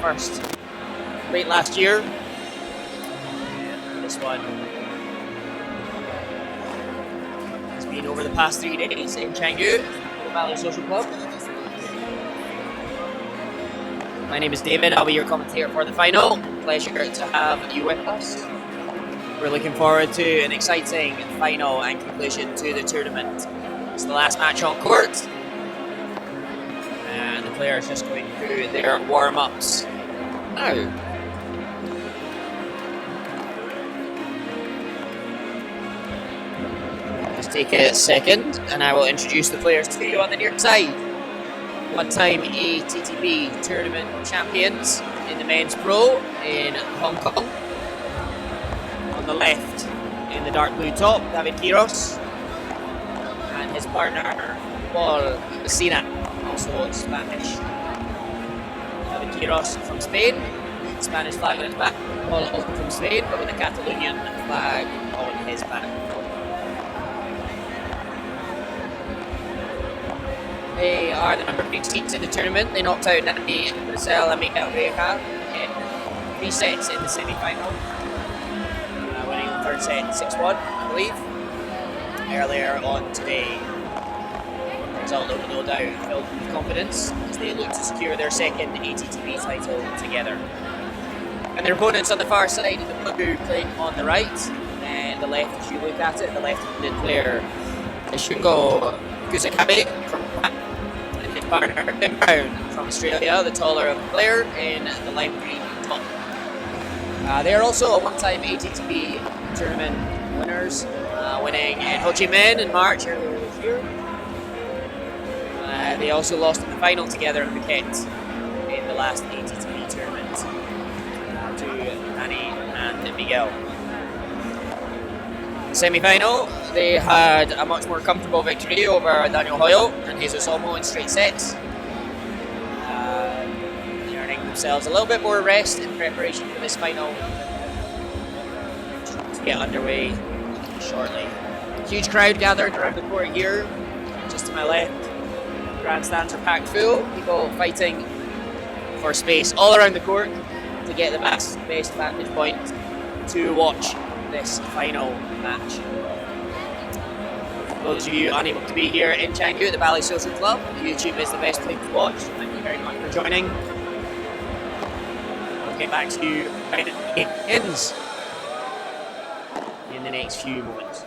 first late last year. This one has been over the past 3 days in Canggu, the Bali Social Club. My name is David. I'll be your commentator for the final. Pleasure to have you with us. We're looking forward to an exciting final and conclusion to the tournament. It's the last match on court, and the players just going through their warm-ups now. Just take a second, and I will introduce the players to you on the near side. One-time ATTB tournament champions in the men's pro in Hong Kong. On the left, in the dark blue top, David Quiros, and his partner, Alsina, also Spanish. David Quiros from Spain, Spanish flag on his back. Paul also from Spain, but with a Catalonian flag on his back. They are the number 3 teams in the tournament. They knocked out Nani, Brazil, and Miguel Vieja in 3 sets in the semi-final, winning the third set 6-1, I believe, earlier on today. The result, no doubt, filled them with confidence as they look to secure their second ATTB title together. And their opponents on the far side, the blue playing on the right, and the left, as you look at it, the left-handed player is Shungo Kusakabe from Japan, and his partner Tim Brown from Australia, the taller of the player in the lime green top. They are also a one-time ATTB tournament winners, winning in HoChiMinh in March earlier this year. They also lost in the final together in Phuket in the last ATTB tournament to Nani and Miguel. Semi-final, they had a much more comfortable victory over Daniel Hoyle and Jesus Olmo in straight sets, earning themselves a little bit more rest in preparation for this final to get underway shortly. Huge crowd gathered around the court here, just to my left. Grandstands are packed full, people fighting for space all around the court to get the best vantage point to watch this final match. For those of you unable to be here in Canggu at the Bali Social Club, YouTube is the best place to watch. Thank you very much for joining. I'll get back to you when it ends in the next few moments.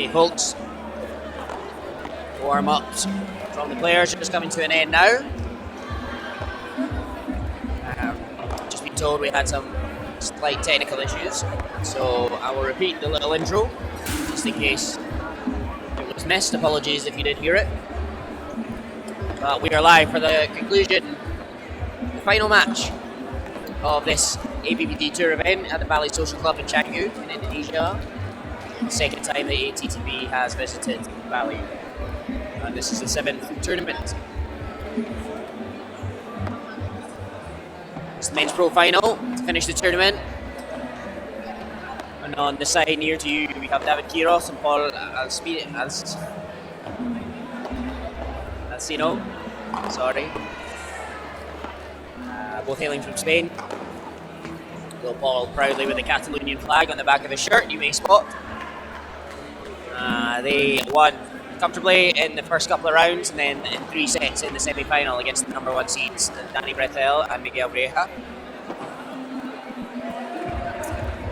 Okay, folks. Warm-ups from the players are just coming to an end now. Just been told we had some slight technical issues, so I will repeat the little intro just in case it was missed. Apologies if you did hear it. But we are live for the conclusion, the final match of this APPT Tour event at the Bali Social Club in Canggu in Indonesia. The second time the ATTB has visited Bali. And this is the 7th tournament. It's the men's pro final to finish the tournament. And on the side near to you, we have David Quiros and Paul Alsina. Sorry. Both hailing from Spain. Little Paul proudly with the Catalonian flag on the back of his shirt, you may spot. They won comfortably in the first couple of rounds and then in 3 sets in the semi-final against the number 1 seeds, Danny Bretel and Miguel Breja.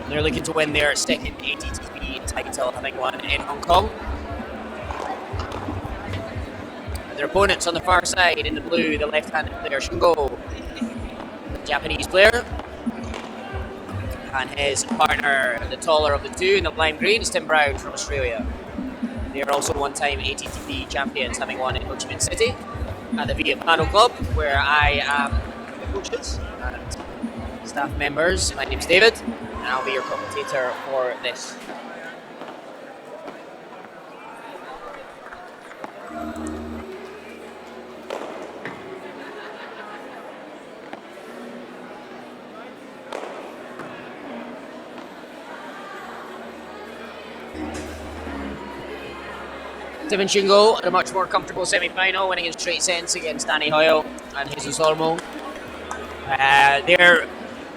They're looking to win their second ATTB title, having won in Hong Kong. Their opponents on the far side in the blue, the left-handed player Shungo, the Japanese player, and his partner, the taller of the two in the lime green, is Tim Brown from Australia. They are also one-time ATTB champions, having won in HoChiMinh City at the Viet Paddle Club, where I am the coaches and staff members. My name's David, and I'll be your commentator for this. Tim and Shungo had a much more comfortable semi-final, winning in straight sets against Danny Hoyle and Jesus Olmo. Their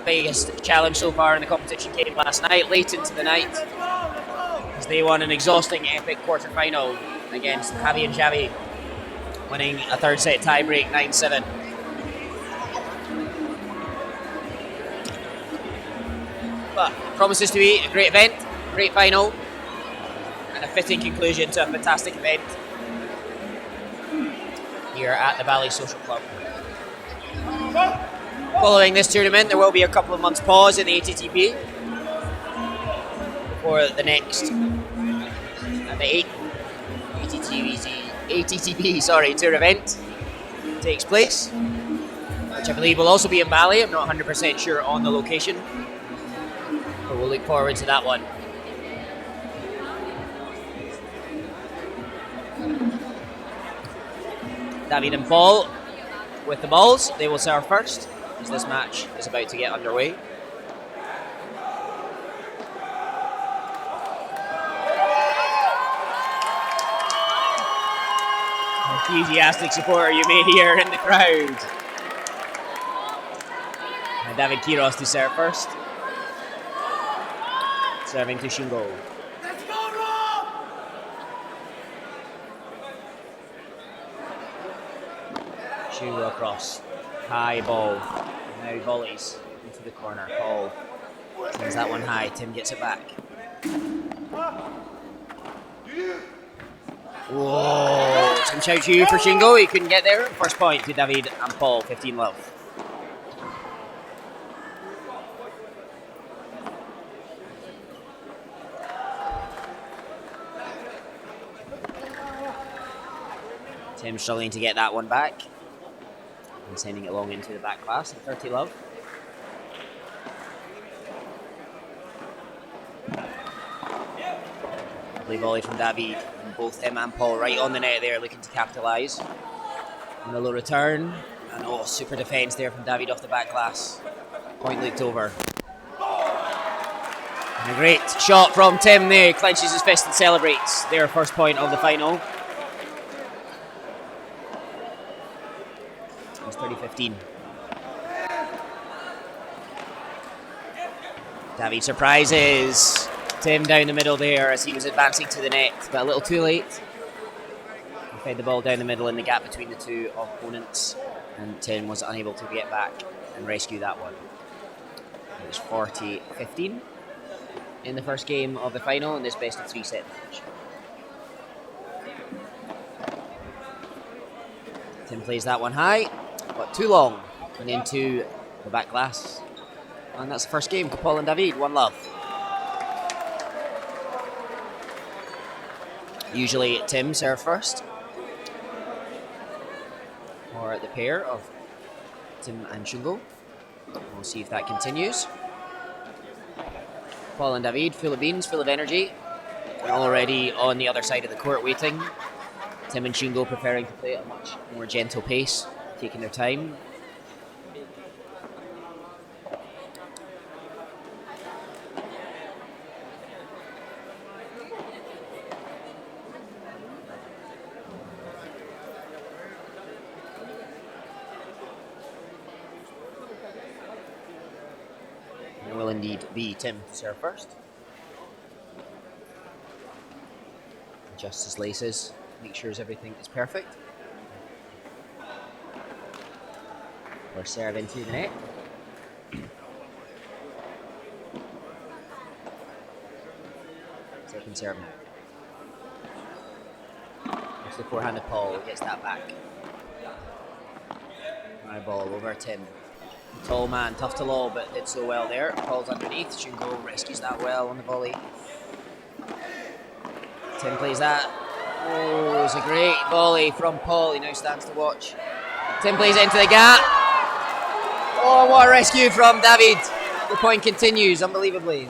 biggest challenge so far in the competition came last night, late into the night, as they won an exhausting epic quarter-final against Javi and Xavi, winning a third set tie-break 9-7. But it promises to be a great event, great final, and a fitting conclusion to a fantastic event here at the Bali Social Club. Following this tournament, there will be a couple of months pause in the ATTB before the next and the 8th ATTB tour event takes place, which I believe will also be in Bali. I'm not 100% sure on the location, but we'll look forward to that one. David and Paul with the balls. They will serve first as this match is about to get underway. Enthusiastic supporter you may hear in the crowd. And David Quiros to serve first. Serving to Shungo. Shungo across. High ball. Now volleys into the corner. Paul sends that one high. Tim gets it back. Whoa! Some shout to you for Shungo. He couldn't get there. First point to David and Paul. 15-love. Tim struggling to get that one back. And sending it long into the back pass. 30-love. Lovely volley from David. And both him and Paul right on the net there, looking to capitalise on a low return. And super defence there from David off the back glass. Point looked over. And a great shot from Tim there. Clenches his fist and celebrates their first point of the final. It's 30-15. David surprises Tim down the middle there as he was advancing to the net, but a little too late. He fed the ball down the middle in the gap between the two opponents, and Tim was unable to get back and rescue that one. It was 40-15 in the first game of the final in this best of 3 set match. Tim plays that one high, but too long and into the back glass. And that's the first game for Paul and David, 1-love. Usually Tim serves first, or the pair of Tim and Shungo. We'll see if that continues. Paul and David, full of beans, full of energy, already on the other side of the court waiting. Tim and Shungo preferring to play at a much more gentle pace, taking their time. It will indeed be Tim to serve first. Adjusts his laces, make sure everything is perfect. Or serve into the net. Second serve now. It's the forehanded Paul, gets that back. High ball over Tim. Tall man, tough to lob, but did so well there. Paul's underneath. Shungo rescues that well on the volley. Tim plays that. Oh, it's a great volley from Paul. He now stands to watch. Tim plays it into the gap. Oh, what a rescue from David. The point continues, unbelievably.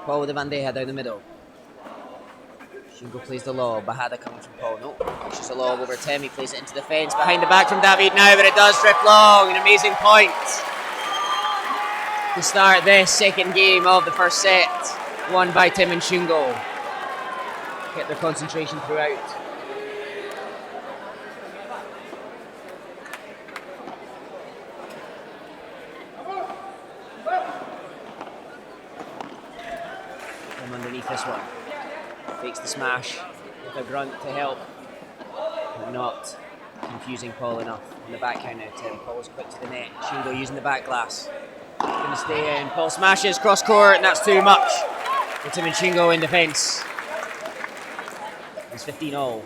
Paul with the bandeja down the middle. Shungo plays the lob. Bahada coming from Paul. Nope. Pushes a lob over Tim. He plays it into the fence. Behind the back from David now, but it does drift long. An amazing point to start this second game of the first set. Won by Tim and Shungo. Kept their concentration throughout. Tim underneath this one. Fakes the smash with a grunt to help, but not confusing Paul enough. On the backhand now, Tim. Paul's quick to the net. Shungo using the back glass. Going to stay in. Paul smashes cross court, and that's too much for Tim and Shungo in defence. It's 15-all.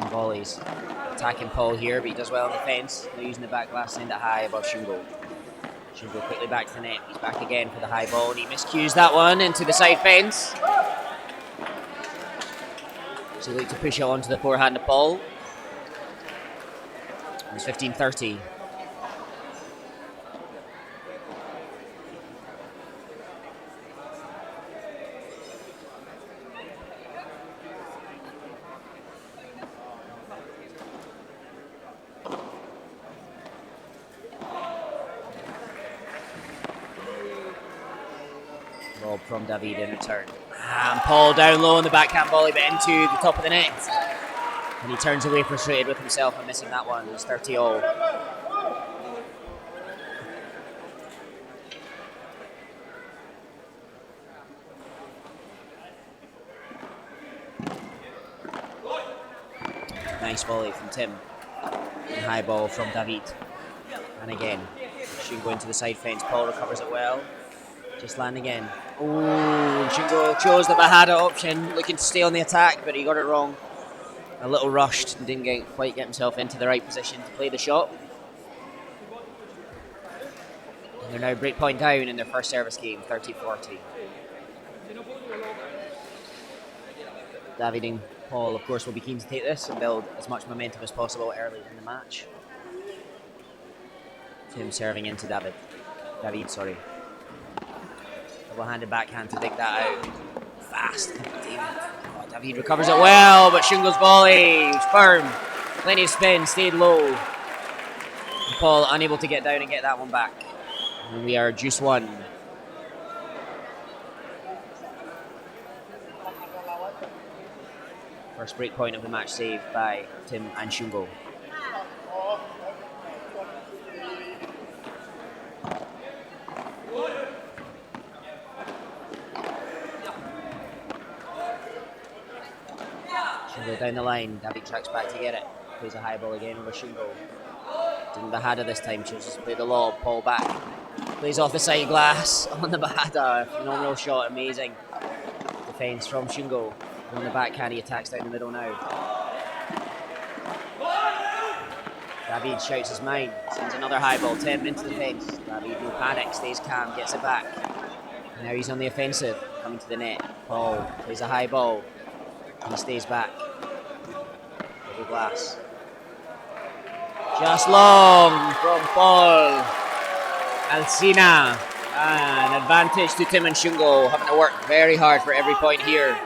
Volleys. Attacking Paul here, but he does well on the fence. Now using the back glass, send it high above Shungo. Shungo quickly back to the net. He's back again for the high ball, and he miscues that one into the side fence. So he look to push it onto the forehand of Paul. It's 15-30. From David in return. And Paul down low on the backhand volley, but into the top of the net. And he turns away frustrated with himself and missing that one. It's 30-all. Nice volley from Tim. And high ball from David. And again, Shungo into the side fence. Paul recovers it well. Just land again. Oh, Shungo chose the Bahada option, looking to stay on the attack, but he got it wrong. A little rushed and didn't quite get himself into the right position to play the shot. And they're now break point down in their first service game, 30-40. David and Paul, of course, will be keen to take this and build as much momentum as possible early in the match. Tim serving into David. Double-handed backhand to dig that out. Fast. David recovers it well, but Shungo's volley was firm. Plenty of spin, stayed low. And Paul unable to get down and get that one back. And we are juice one. First break point of the match saved by Tim and Shungo. Shungo down the line. David tracks back to get it. Plays a high ball again over Shungo. Didn't Bahada this time. Chooses to play the lob. Paul back. Plays off the side glass on the Bahada. Phenomenal shot. Amazing defence from Shungo. On the backhand, he attacks down the middle now. David shouts his mind. Sends another high ball. Tim into the fence. David, no panic. Stays calm. Gets it back. Now he's on the offensive. Coming to the net. Paul plays a high ball. He stays back. Double glass. Just long from Paul. Alsina. An advantage to Tim and Shungo. Having to work very hard for every point here.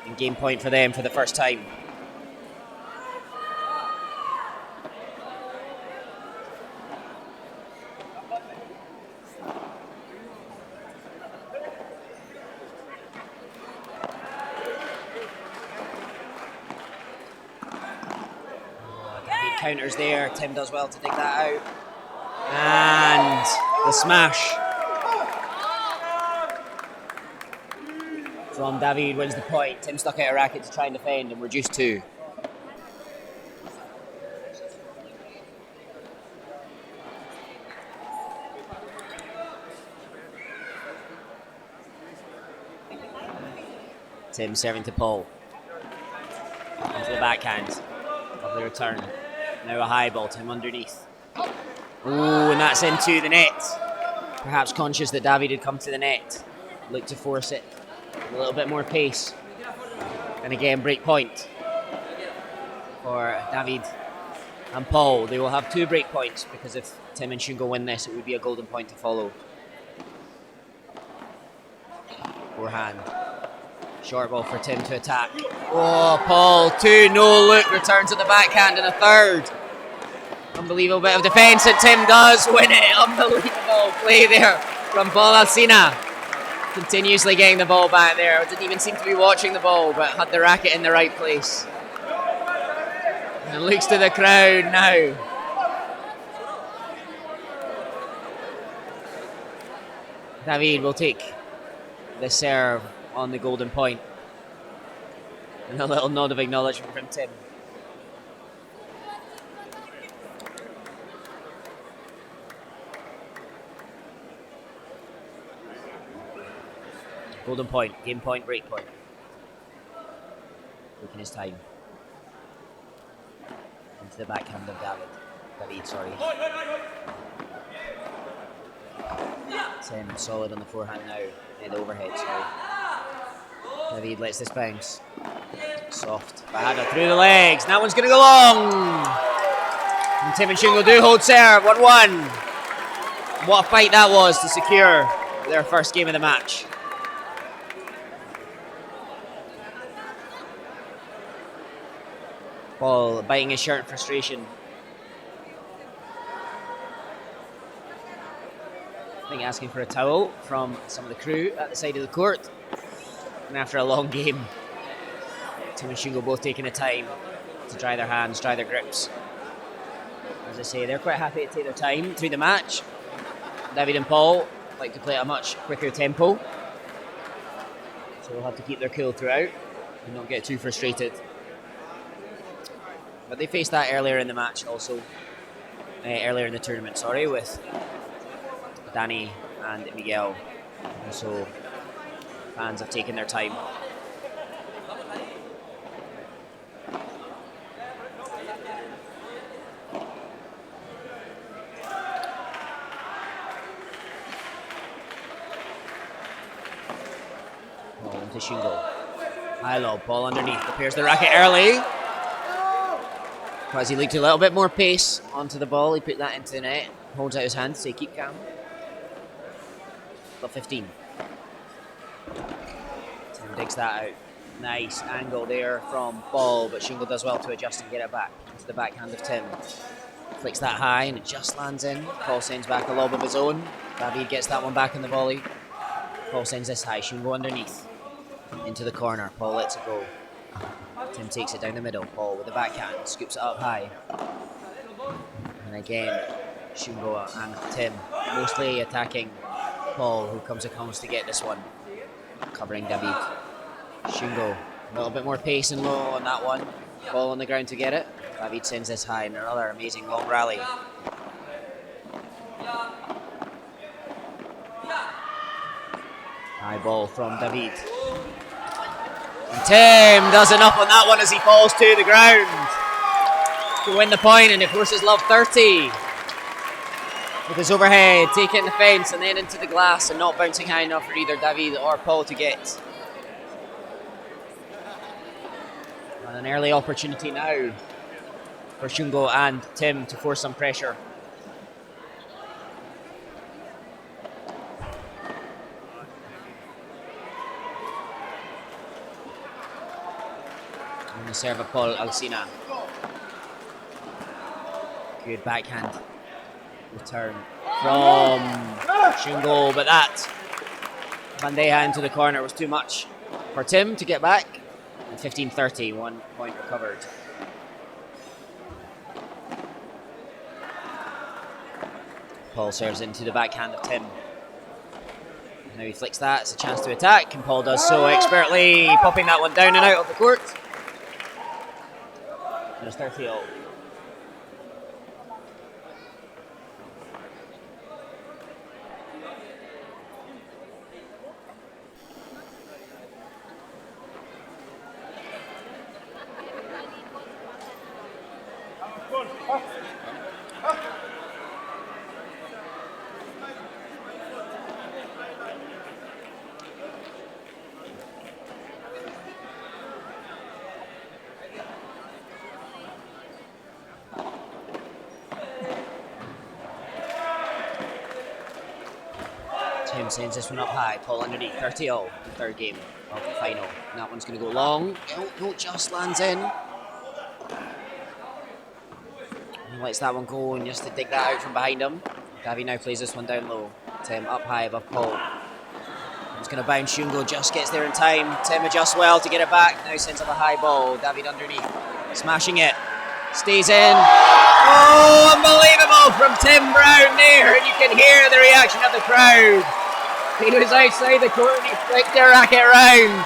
And game point for them for the first time. Counters there. Tim does well to dig that out. And the smash from David wins the point. Tim stuck out a racket to try and defend and reduced 2. Tim serving to Paul. Into the backhand. Lovely return. Now a high ball, Tim underneath. Oh, and that's into the net. Perhaps conscious that David had come to the net. Looked to force it. A little bit more pace. And again, break point for David and Paul. They will have 2 break points because if Tim and Shungo win this, it would be a golden point to follow. Forehand. Short ball for Tim to attack. Oh, Paul, 2 no-look returns at the backhand and a third. Unbelievable bit of defence, and Tim does win it. Unbelievable play there from Paul Alsina. Continuously getting the ball back there. Didn't even seem to be watching the ball, but had the racket in the right place. And looks to the crowd now. David will take the serve on the golden point. And a little nod of acknowledgement from Tim. Golden point, game point, break point. Taking his time. Into the backhand of David, sorry. Tim solid on the forehand now. And overhead, sorry. David lets this bounce. Soft. Bahada through the legs. And that one's going to go long. And Tim and Shungo do hold serve. 1-1. What a fight that was to secure their first game of the match. Paul biting his shirt in frustration. I think asking for a towel from some of the crew at the side of the court. And after a long game, Tim and Shungo both taking the time to dry their hands, dry their grips. As I say, they're quite happy to take their time through the match. David and Paul like to play at a much quicker tempo. So they'll have to keep their cool throughout and not get too frustrated. But they faced that earlier in the match also. Earlier in the tournament, sorry, with Danny and Miguel. And so fans have taken their time. Ball into Shungo. High low, ball underneath. Prepares the racket early. As he looked a little bit more pace onto the ball, he put that into the net. Holds out his hand to say keep calm. Got 15. Tim digs that out. Nice angle there from Paul, but Shungo does well to adjust and get it back into the backhand of Tim. Flicks that high and it just lands in. Paul sends back a lob of his own. David gets that one back in the volley. Paul sends this high. Shungo underneath. Into the corner. Paul lets it go. Tim takes it down the middle. Paul with the backhand. Scoops it up high. And again, Shungo and Tim mostly attacking Paul, who comes to get this one, covering David. Shungo, a little bit more pace and low on that one. Paul on the ground to get it. David sends this high in another amazing long rally. High ball from David. And Tim does enough on that one as he falls to the ground to win the point, and of course it's love 30. With his overhead, taking the fence and then into the glass and not bouncing high enough for either David or Paul to get. And an early opportunity now for Shungo and Tim to force some pressure. And the serve of Paul Alsina. Good backhand return from Shungo, but that bandeja into the corner was too much for Tim to get back. 15-30, 1 point recovered. Paul serves into the backhand of Tim. Now he flicks that, it's a chance to attack, and Paul does so expertly, popping that one down and out of the court. And it's 30-all. Tim sends this one up high, Paul underneath, 30-all, the third game of the final. And that one's going to go long. No, just lands in. He lets that one go and just to dig that out from behind him. Davi now plays this one down low. Tim up high above Paul. He's going to bounce, Shungo just gets there in time. Tim adjusts well to get it back. Now sends up a high ball. David underneath, smashing it. Stays in. Oh, unbelievable from Tim Brown there. And you can hear the reaction of the crowd. He was outside the court and he flicked the racket round.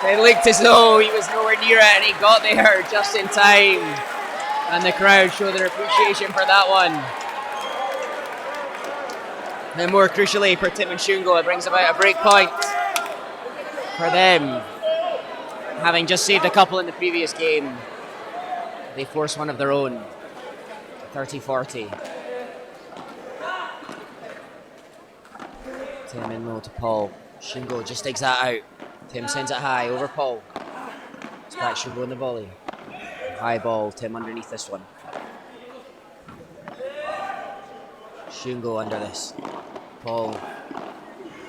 It looked as though he was nowhere near it and he got there just in time. And the crowd showed their appreciation for that one. And more crucially for Tim and Shungo, it brings about a break point for them. Having just saved a couple in the previous game, they force one of their own. 30-40. Tim in low to Paul. Shungo just digs that out. Tim sends it high over Paul. It's back Shungo in the volley. High ball, Tim underneath this one. Shungo under this. Paul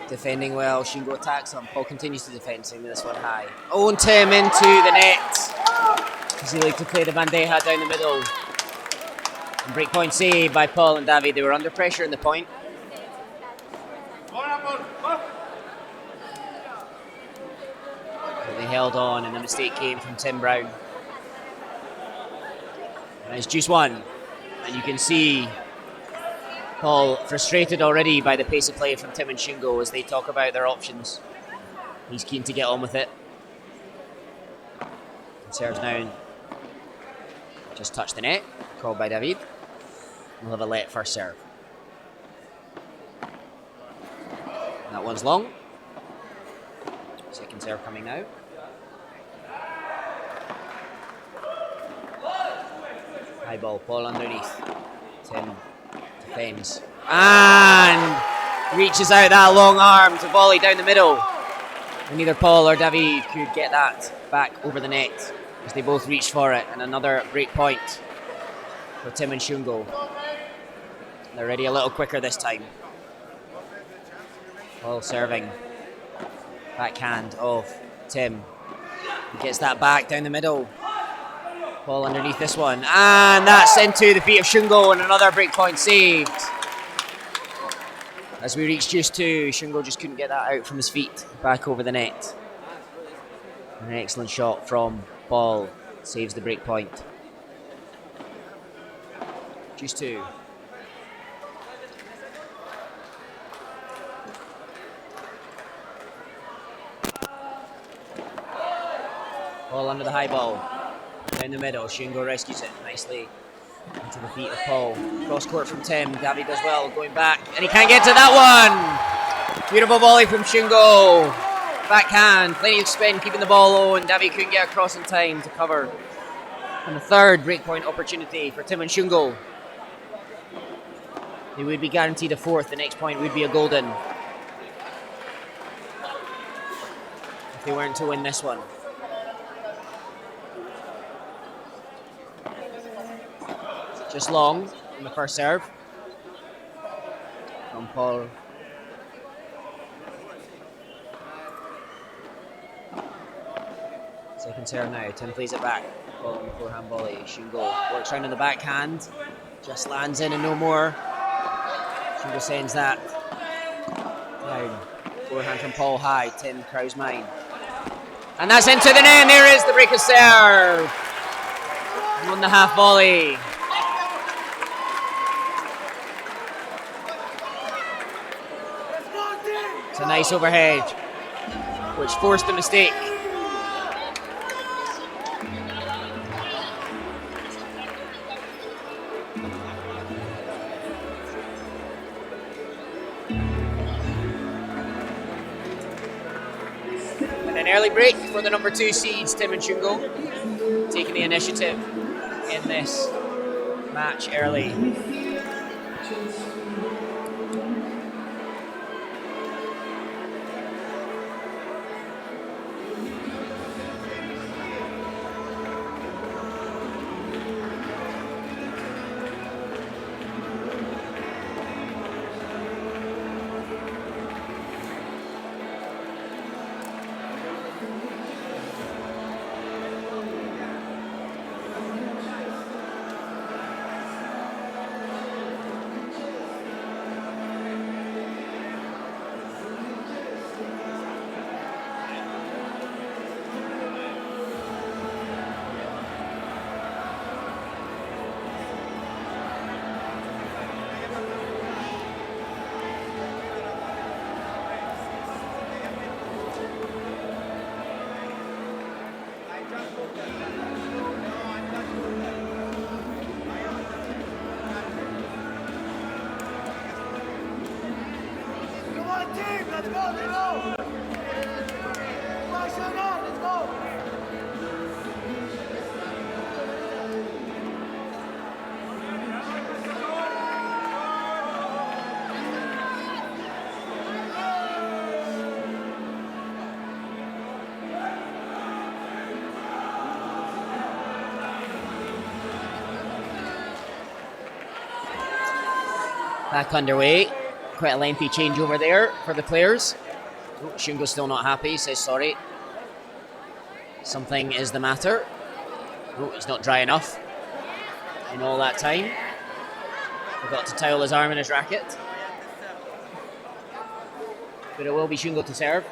defending well. Shungo attacks him. Paul continues to defend, sending this one high. Oh, and Tim into the net. As he likes to play the bandeja down the middle. And breakpoint saved by Paul and David. They were under pressure in the point. But they held on, and the mistake came from Tim Brown. And it's juice one. And you can see Paul frustrated already by the pace of play from Tim and Shungo as they talk about their options. He's keen to get on with it. And serves now. Just touched the net. Called by David. We'll have a let first serve. And that one's long. Second serve coming now. High ball, Paul underneath. Tim defends. And reaches out that long arm to volley down the middle. And neither Paul or David could get that back over the net as they both reached for it. And another break point for Tim and Shungo. They're ready a little quicker this time. Paul serving. Backhand of Tim. He gets that back down the middle. Paul underneath this one. And that's into the feet of Shungo and another breakpoint saved. As we reach juice two, Shungo just couldn't get that out from his feet. Back over the net. An excellent shot from Paul. Saves the breakpoint. Juice two. Paul under the high ball. Down the middle, Shungo rescues it nicely into the feet of Paul. Cross court from Tim. Davi does well, going back, and he can't get to that one. Beautiful volley from Shungo. Backhand, plenty of spin, keeping the ball low, and Davi couldn't get across in time to cover. And the third breakpoint opportunity for Tim and Shungo. They would be guaranteed a fourth. The next point would be a golden if they weren't to win this one. Just long in the first serve from Paul. Second serve now. Tim plays it back. Ball on the forehand volley. Shungo works round on the backhand. Just lands in and no more. Shungo sends that down. Forehand from Paul high. Tim crowds mine. And that's into the net. There is the break of serve. And on the half volley. It's a nice overhead, which forced the mistake. And an early break for the number 2 seeds, Tim and Shungo, taking the initiative in this match early. Back underway. Quite a lengthy changeover there for the players. Oh, Shungo's still not happy, says sorry. Something is the matter. Oh, he's not dry enough in all that time. Forgot to towel his arm in his racket. But it will be Shungo to serve.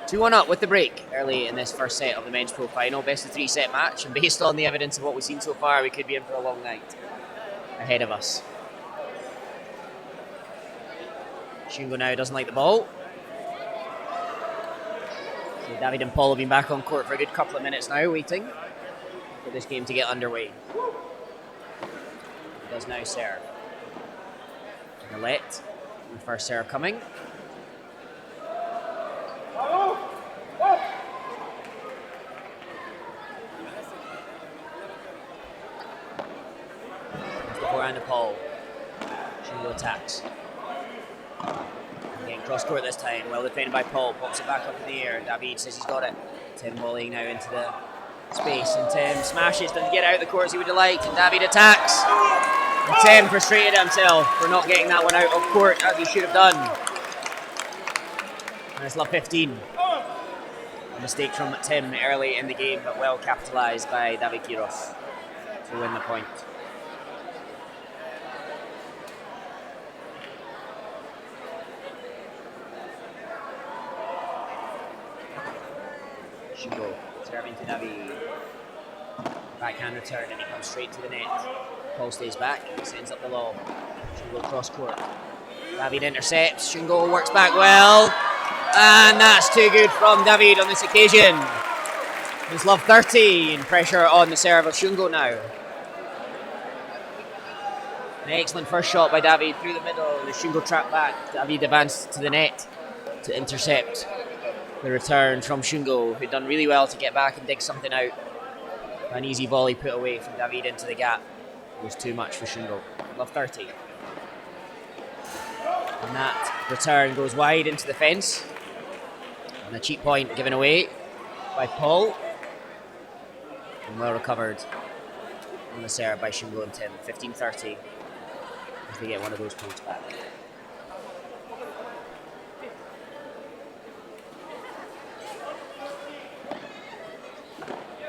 2-1 up with the break early in this first set of the men's pro final. Best of 3 set match, and based on the evidence of what we've seen so far, we could be in for a long night ahead of us. Shungo now doesn't like the ball. So David and Paul have been back on court for a good couple of minutes now, waiting for this game to get underway. He does now serve. Gillette, the first serve coming. Forehand to Paul. Shungo attacks. Again, cross court this time. Well defended by Paul. Pops it back up in the air. David says he's got it. Tim volleying now into the space. And Tim smashes. Doesn't get out of the court as he would have liked. And David attacks. And Tim frustrated himself for not getting that one out of court as he should have done. And it's love 15. A mistake from Tim early in the game, but well capitalised by David Quiros to win the point. Shungo serving to Davi. Backhand return, and he comes straight to the net. Paul stays back, sends up the lob. Shungo cross court. David intercepts. Shungo works back well. And that's too good from David on this occasion. He's love 30 and pressure on the serve of Shungo now. An excellent first shot by David through the middle. The Shungo trap back. David advanced to the net to intercept the return from Shungo, who'd done really well to get back and dig something out. An easy volley put away from David into the gap. It was too much for Shungo. Love 30. And that return goes wide into the fence. And a cheap point given away by Paul. And well recovered on the serve by Shungo and Tim. 15-30 as they get one of those points back.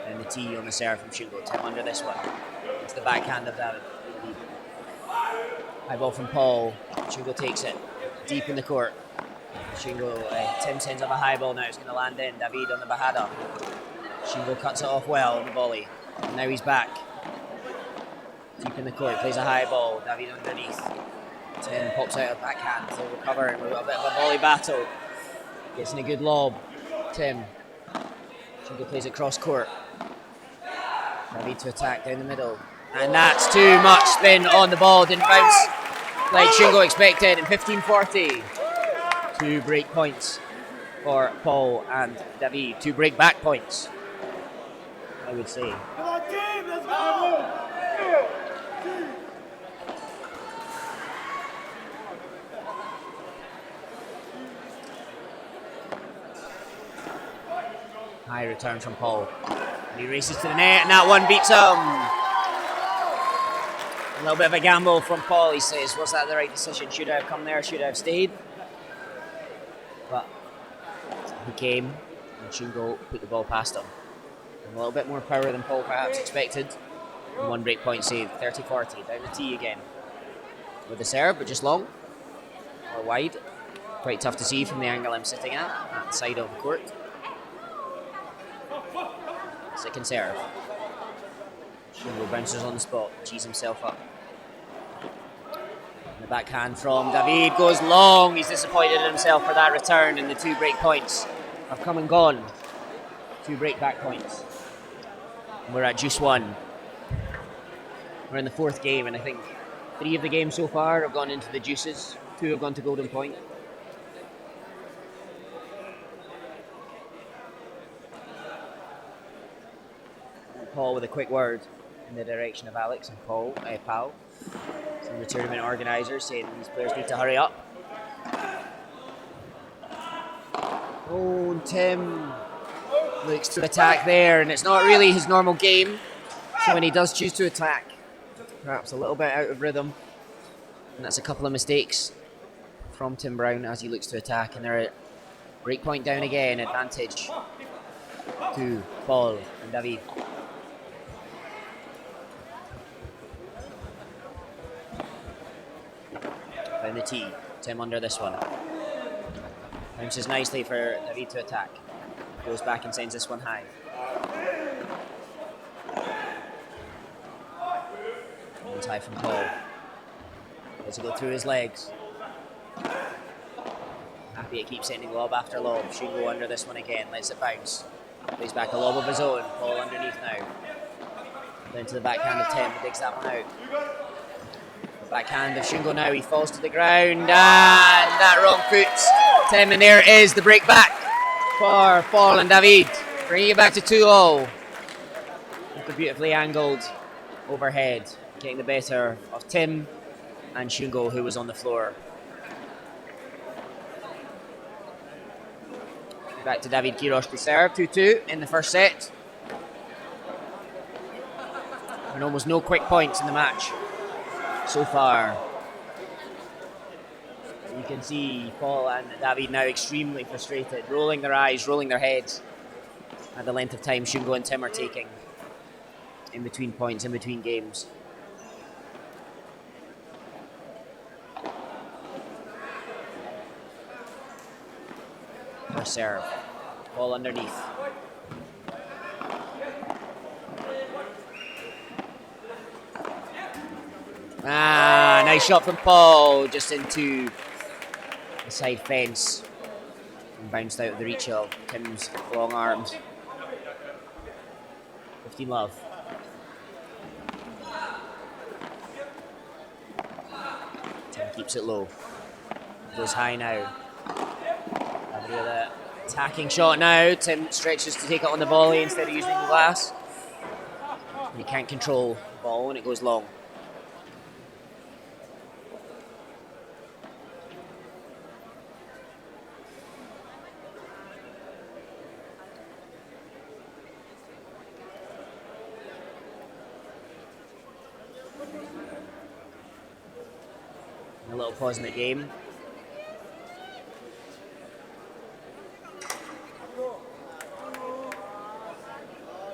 And the tee on the serve from Shungo. Tim under this one. It's the backhand of David. High ball from Paul. Shungo takes it deep in the court. Shungo, Tim sends up a high ball now. It's going to land in. David on the Bahada. Shungo cuts it off well on the volley. And now he's back. Deep in the court. Plays a high ball. David underneath. Tim pops out a backhand. They'll recover. And we've got a bit of a volley battle. Gets in a good lob. Tim. Shungo plays it cross court. David to attack down the middle. And that's too much spin on the ball. Didn't bounce like Shungo expected. And 15-40. 2 break points for Paul and David. 2 break back points, I would say. Come on, team, let's go! High return from Paul. And he races to the net, and that one beats him. A little bit of a gamble from Paul, he says. Was that the right decision? Should I have come there? Should I have stayed? But he came, and Shungo put the ball past him. And a little bit more power than Paul perhaps expected. And 1 break point save, 30-40. Down the tee again. With the serve, but just long. Or wide. Quite tough to see from the angle I'm sitting at the side of the court. Second serve. Shungo bounces on the spot, cheese himself up. The backhand from David goes long. He's disappointed in himself for that return, and the 2 break points have come and gone. 2 break back points. And we're at juice 1. We're in the 4th game, and I think 3 of the games so far have gone into the juices. 2 have gone to golden point. And Paul with a quick word in the direction of Alex and Paul, Pal. Some of the tournament organisers saying these players need to hurry up. Oh, and Tim looks to attack there, and it's not really his normal game. So when he does choose to attack, perhaps a little bit out of rhythm. And that's a couple of mistakes from Tim Brown as he looks to attack. And they're at break point down again, advantage to Paul and David. Down the tee, Tim under this one. Bounces nicely for David to attack. Goes back and sends this one high. And high from Paul. Does it go through his legs? Happy it keeps sending lob after lob. Shungo under this one again, lets it bounce. Plays back a lob of his own. Paul underneath now. Down to the backhand of Tim, digs that one out. Backhand of Shungo now, he falls to the ground, and that wrong foot Tim, and there is the break back for Paul and David, bringing it back to 2-all. With the beautifully angled overhead, getting the better of Tim and Shungo, who was on the floor. Back to David Quiros to serve, 2-2 in the first set. And almost no quick points in the match so far. You can see Paul and David now extremely frustrated, rolling their eyes, rolling their heads at the length of time Shungo and Tim are taking in between points, in between games. First serve, Paul underneath. Nice shot from Paul, just into the side fence. and bounced out of the reach of Tim's long arms. 15 love. Tim keeps it low. Goes high now. With an attacking shot now. Tim stretches to take it on the volley instead of using the glass. He can't control the ball and it goes long. A little pause in the game.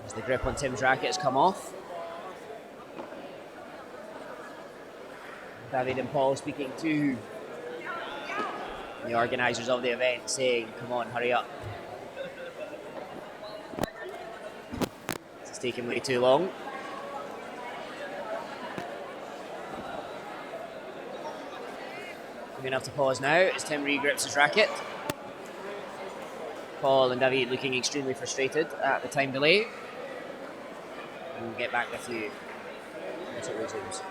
As the grip on Tim's racket has come off. David and Paul speaking to the organisers of the event, saying, come on, hurry up. This is taking way too long. We're going to have to pause now as Tim regrips his racket. Paul and David looking extremely frustrated at the time delay. And we'll get back with you once it resumes.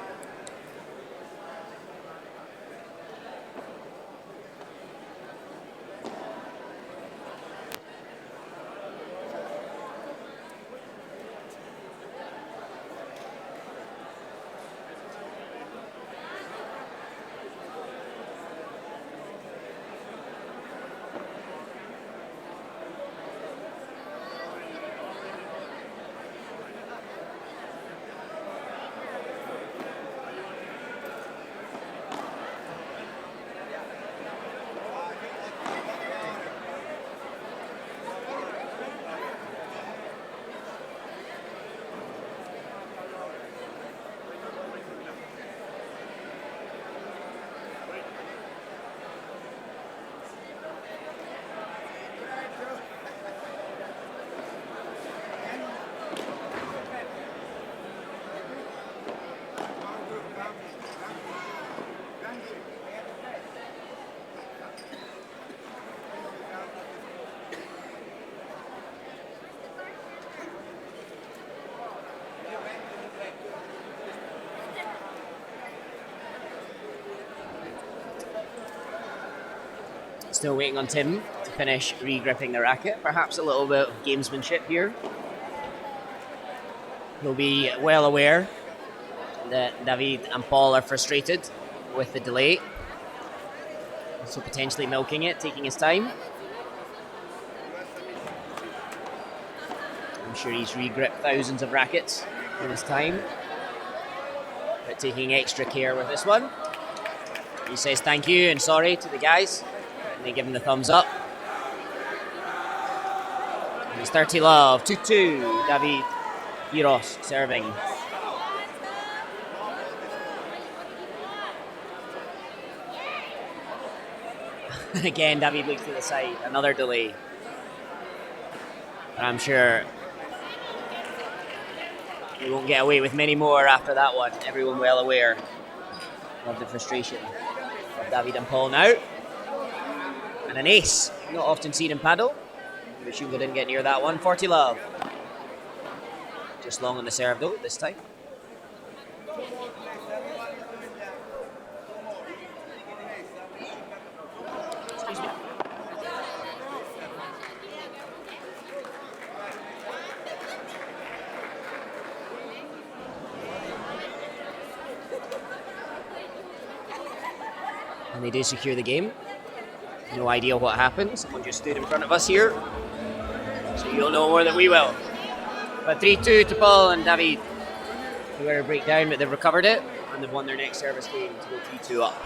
Still waiting on Tim to finish re-gripping the racket. Perhaps a little bit of gamesmanship here. He'll be well aware that David and Paul are frustrated with the delay. So potentially milking it, taking his time. I'm sure he's re-gripped thousands of rackets in his time. But taking extra care with this one. He says thank you and sorry to the guys. And they give him the thumbs up. And it's 30 love, 2-2. David Quiros serving. Again, David looks to the side. Another delay. And I'm sure we won't get away with many more after that one. Everyone well aware of the frustration of David and Paul now. And an ace, not often seen in Padel. Maybe Shungo didn't get near that one. 40 love. Just long on the serve though, this time. Excuse me. And they do secure the game. No idea what happened. Someone just stood in front of us here. So you'll know more than we will. But 3-2 to Paul and David. They were a breakdown, but they've recovered it. And they've won their next service game to go 3-2 up.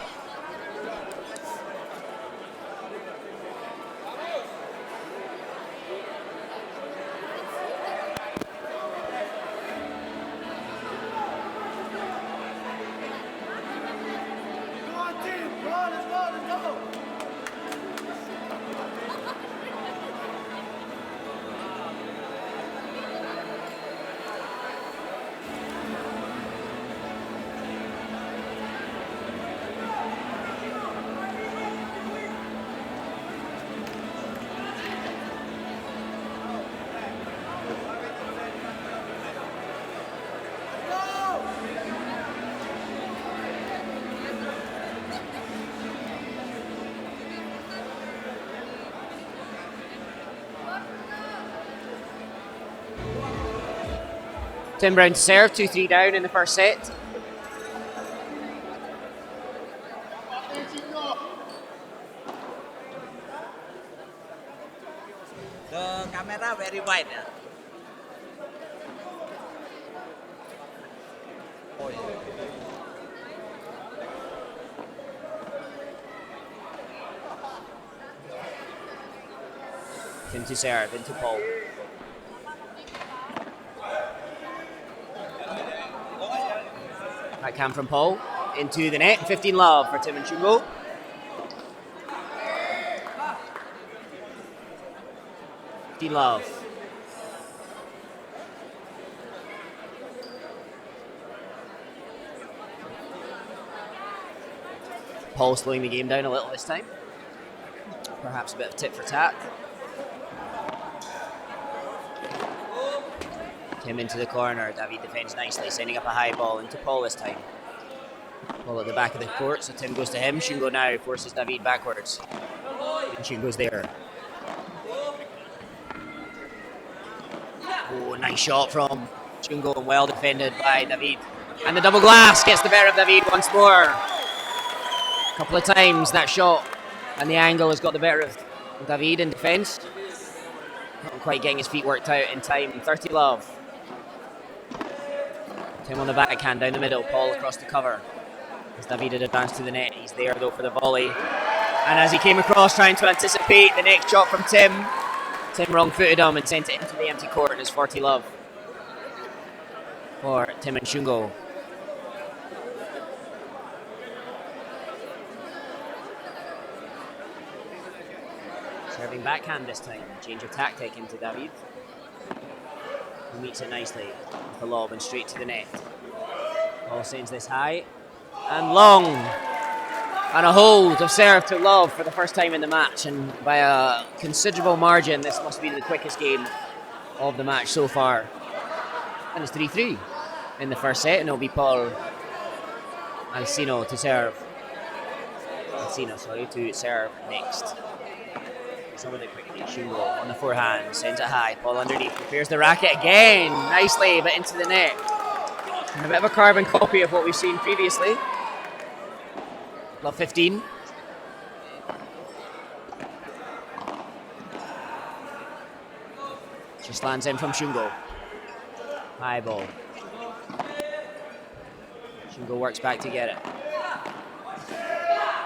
Tim Brown to serve, 2-3 down in the first set. The camera very wide. Oh, yeah. Tim to serve, into Paul. Backhand from Paul, into the net, 15 love for Tim and Shungo. Love. Paul slowing the game down a little this time. Perhaps a bit of tit for tat. Tim into the corner. David defends nicely, sending up a high ball into Paul this time. Paul at the back of the court, so Tim goes to him. Shungo now forces David backwards. And Shungo's there. Oh, nice shot from Shungo and well defended by David. And the double glass gets the better of David once more. A couple of times that shot and the angle has got the better of David in defence. Not quite getting his feet worked out in time. 30 love. Tim on the backhand down the middle. Paul across the cover. As David had advanced to the net. He's there though for the volley. And as he came across trying to anticipate the next shot from Tim, Tim wrong-footed him and sent it into the empty court. It's 40 love for Tim and Shungo. Serving backhand this time. Change of tactic into David. He meets it nicely with the lob and straight to the net. Paul sends this high and long. And a hold of serve to love for the first time in the match, and by a considerable margin. This must be the quickest game of the match so far. And it's 3-3 in the first set, and it'll be Paul Alsina to serve. Alsina, to serve next. Some of it quickly. Shungo on the forehand, sends it high. Paul underneath, prepares the racket again, nicely, but into the net. And a bit of a carbon copy of what we've seen previously. Love 15. Just lands in from Shungo. High ball. Shungo works back to get it.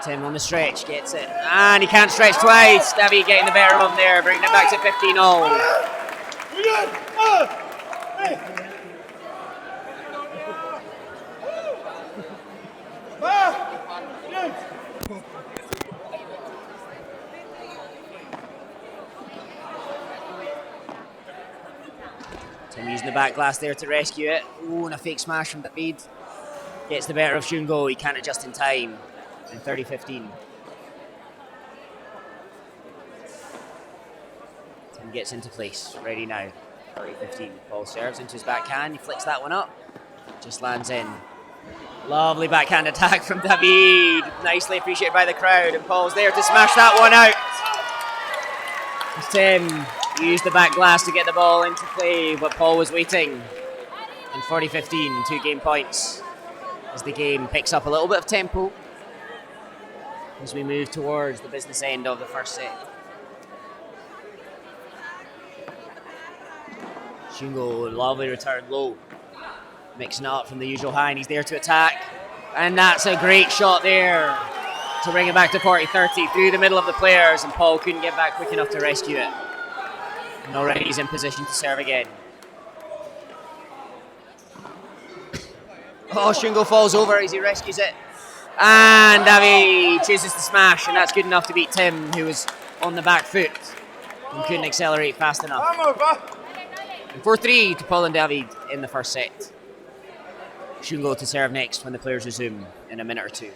Tim on the stretch, gets it. And he can't stretch twice. David getting the better of him there, bringing it back to 15-0. Tim using the back glass there to rescue it. Ooh, and a fake smash from David. Gets the better of Shungo. He can't adjust in time. In 30-15. Tim gets into place. Ready now. 30-15. Paul serves into his backhand. He flicks that one up. Just lands in. Lovely backhand attack from David. Nicely appreciated by the crowd. And Paul's there to smash that one out. Tim used the back glass to get the ball into play, but Paul was waiting. And 40-15, 2 game points. As the game picks up a little bit of tempo as we move towards the business end of the first set. Shungo, lovely return low. Mixing up from the usual high, and he's there to attack. And that's a great shot there to bring it back to 40-30 through the middle of the players, and Paul couldn't get back quick enough to rescue it. And already he's in position to serve again. Oh, Shungo falls over as he rescues it. And David chooses to smash, and that's good enough to beat Tim, who was on the back foot and couldn't accelerate fast enough. 4-3 to Paul and David in the first set. Shungo to serve next when the players resume in a minute or two.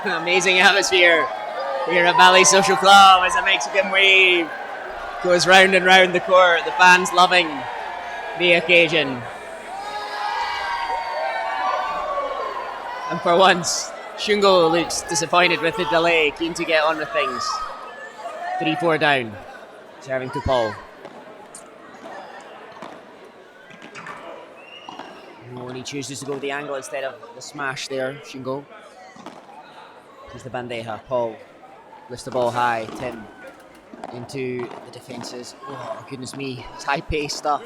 Amazing atmosphere here at Bali Social Club as a Mexican wave goes round and round the court. The fans loving the occasion. And for once, Shungo looks disappointed with the delay, keen to get on with things. 3-4 down, serving to Paul. Oh, and he chooses to go with the angle instead of the smash there, Shungo. Here's the bandeja. Paul lifts the ball high. Tim into the defences. Oh, goodness me. It's high-paced stuff.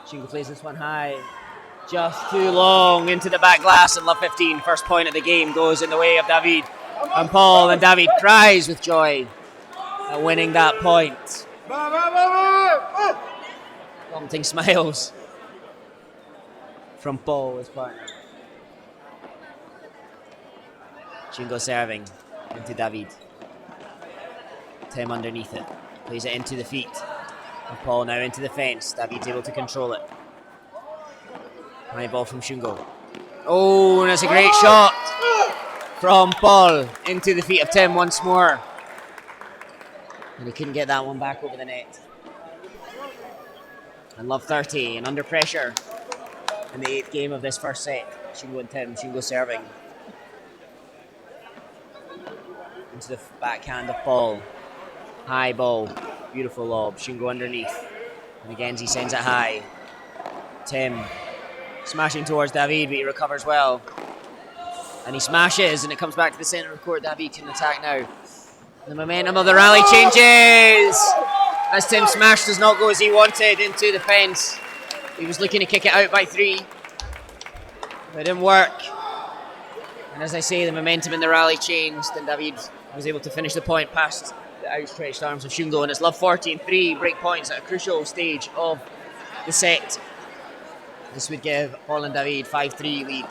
Shungo plays this one high. Just too long into the back glass and love 15. First point of the game goes in the way of David and Paul. And David cries with joy at winning that point. Prompting smiles from Paul, his partner. Shungo serving into David. Tim underneath it. Plays it into the feet of Paul, now into the fence. David's able to control it. High ball from Shungo. Oh, and that's a great shot from Paul into the feet of Tim once more. And he couldn't get that one back over the net. And love 30 and under pressure in the 8th game of this first set. Shungo and Tim. Shungo serving into the backhand of Paul. High ball, beautiful lob. Shungo underneath, and again he sends it high. Tim smashing towards David, but he recovers well, and he smashes, and it comes back to the centre of the court. David can attack now. The momentum of the rally changes as Tim's smash does not go as he wanted into the fence. He was looking to kick it out by 3, but it didn't work. And as I say, the momentum in the rally changed, and David was able to finish the point past the outstretched arms of Shungo, and it's love 14-3 break points at a crucial stage of the set. This would give Paul and David 5-3 lead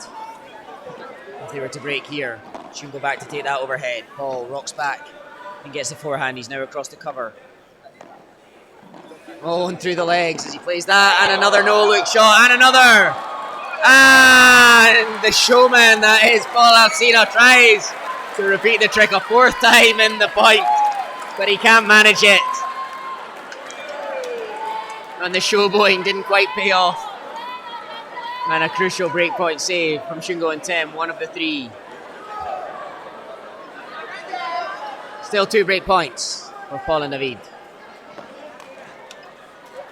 if they were to break here. Shungo back to take that overhead. Paul rocks back and gets the forehand. He's now across the cover. Oh, and through the legs as he plays that, and another no-look shot, and another! And the showman that is Paul Alsina tries to repeat the trick a 4th time in the point, but he can't manage it. And the showboating didn't quite pay off. And a crucial breakpoint save from Shungo and Tim, one of the 3. Still 2 break points for Paul and David.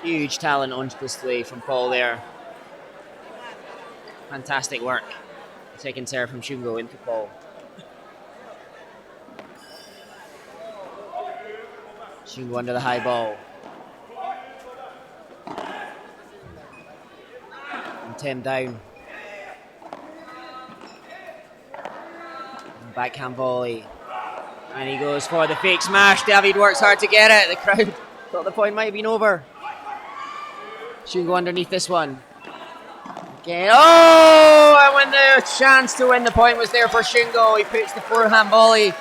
Huge talent on display from Paul there. Fantastic work. Second serve from Shungo into Paul. Shungo under the high ball. And Tim down. And backhand volley. And he goes for the fake smash. David works hard to get it. The crowd thought the point might have been over. Shungo underneath this one. Again. Oh! And when the chance to win the point was there for Shungo, he puts the forehand volley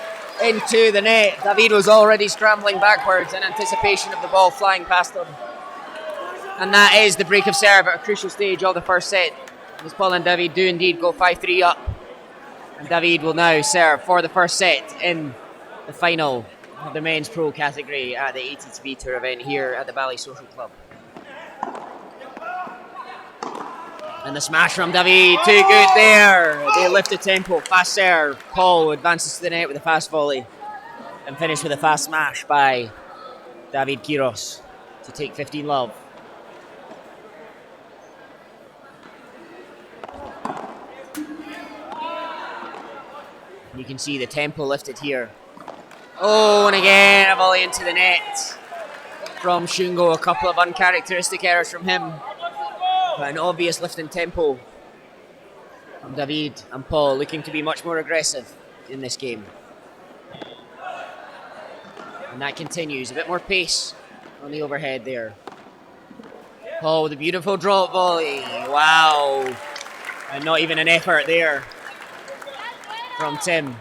into the net. David was already scrambling backwards in anticipation of the ball flying past him. And that is the break of serve at a crucial stage of the first set. As Paul and David do indeed go 5-3 up. And David will now serve for the first set in the final of the men's pro category at the ATTB Tour event here at the Bali Social Club. And the smash from David, too good there. They lift the tempo, fast serve. Paul advances to the net with a fast volley and finish with a fast smash by David Quiros to take 15 love. And you can see the tempo lifted here. Oh, and again a volley into the net from Shungo. A couple of uncharacteristic errors from him. But an obvious lift in tempo from David and Paul, looking to be much more aggressive in this game. And that continues. A bit more pace on the overhead there. Paul with a beautiful drop volley. Wow. And not even an effort there from Tim.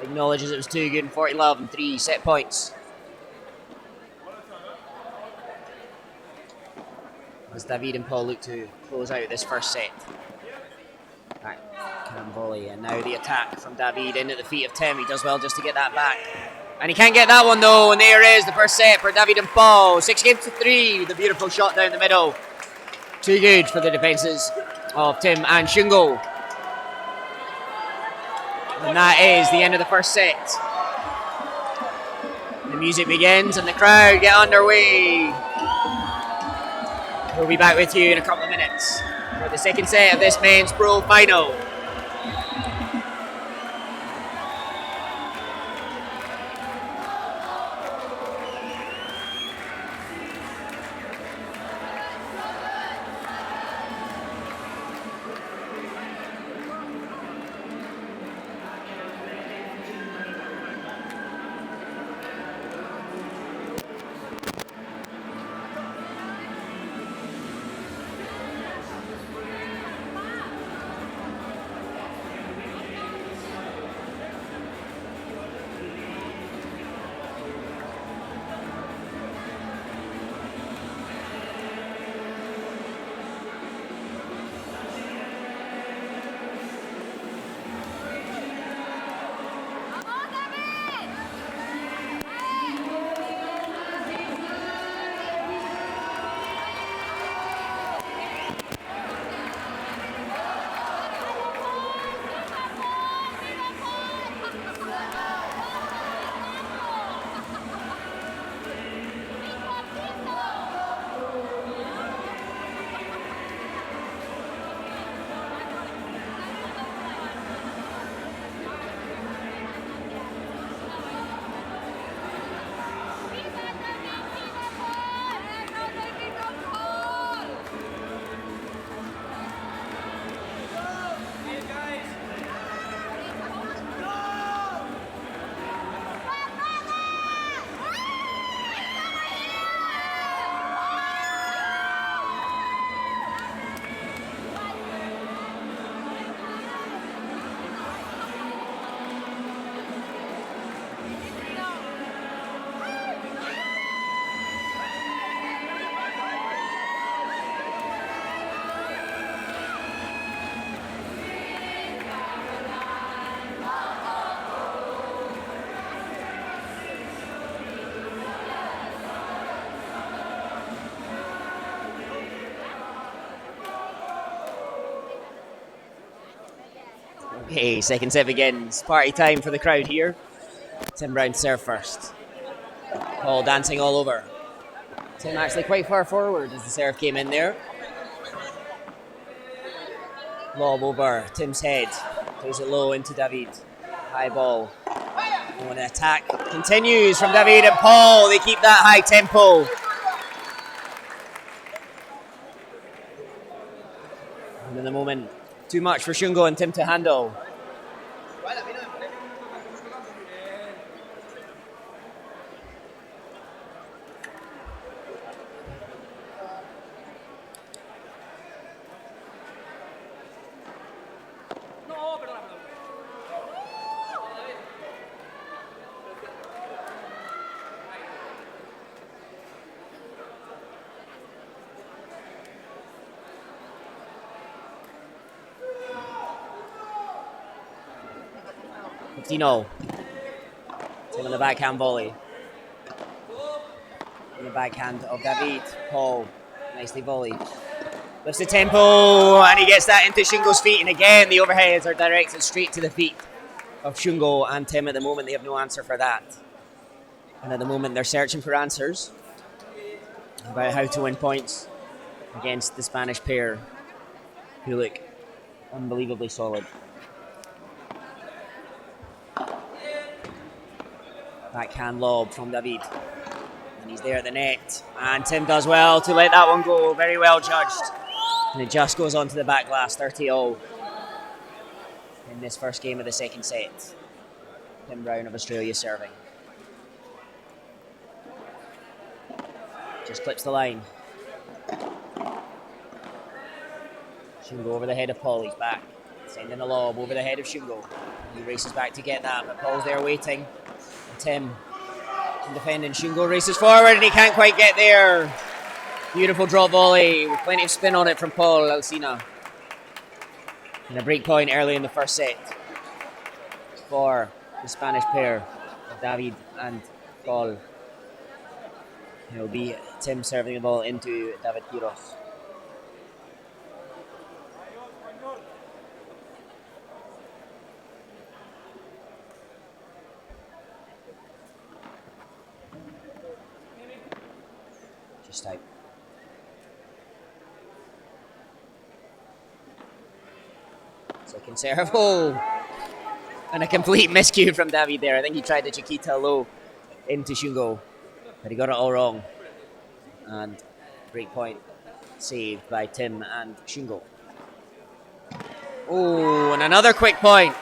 Acknowledges it was too good and 40 love and 3 set points. As David and Paul look to close out this first set. Backhand volley, and now the attack from David into the feet of Tim. He does well just to get that back. And he can't get that one though, and there is the first set for David and Paul. 6-3, the beautiful shot down the middle. Too good for the defences of Tim and Shungo. And that is the end of the first set. The music begins and the crowd get underway. We'll be back with you in a couple of minutes for the second set of this men's pro final. Okay, second set begins. Party time for the crowd here. Tim Brown serve first. Paul dancing all over. Tim actually quite far forward as the serve came in there. Lob over Tim's head. Plays it low into David. High ball. Oh, and the attack continues from David and Paul. They keep that high tempo. And in the moment, too much for Shungo and Tim to handle. Dino. Tim on the backhand volley. On the backhand of David. Paul. Nicely volleyed. Lifts the tempo and he gets that into Shungo's feet. And again, the overheads are directed straight to the feet of Shungo and Tim. At the moment, they have no answer for that. And at the moment, they're searching for answers about how to win points against the Spanish pair who look unbelievably solid. Backhand lob from David. And he's there at the net. And Tim does well to let that one go. Very well judged. And it just goes on to the back glass, 30-all. In this first game of the second set. Tim Brown of Australia serving. Just clips the line. Shungo over the head of Paul. He's back. Sending a lob over the head of Shungo. He races back to get that, but Paul's there waiting. Tim defending. Shungo races forward and he can't quite get there. Beautiful drop volley with plenty of spin on it from Paul Alsina. And a break point early in the first set for the Spanish pair, David and Paul. It'll be Tim serving the ball into David Quiros. Just out. Second serve. Oh! And a complete miscue from David there. I think he tried the Chiquita low into Shungo, but he got it all wrong. And break point saved by Tim and Shungo. Oh, and another quick point.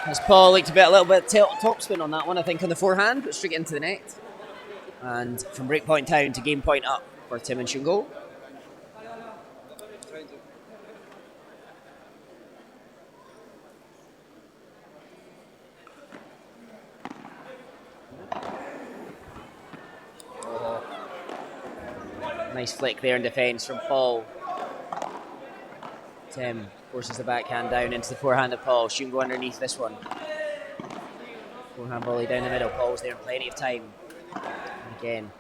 As Paul looked a little bit topspin on that one, I think, on the forehand, but straight into the net. And from break point down to game point up for Tim and Shungo. Nice flick there in defence from Paul. Tim forces the backhand down into the forehand of Paul. Shungo underneath this one. Forehand volley down the middle. Paul's there in plenty of time. And again,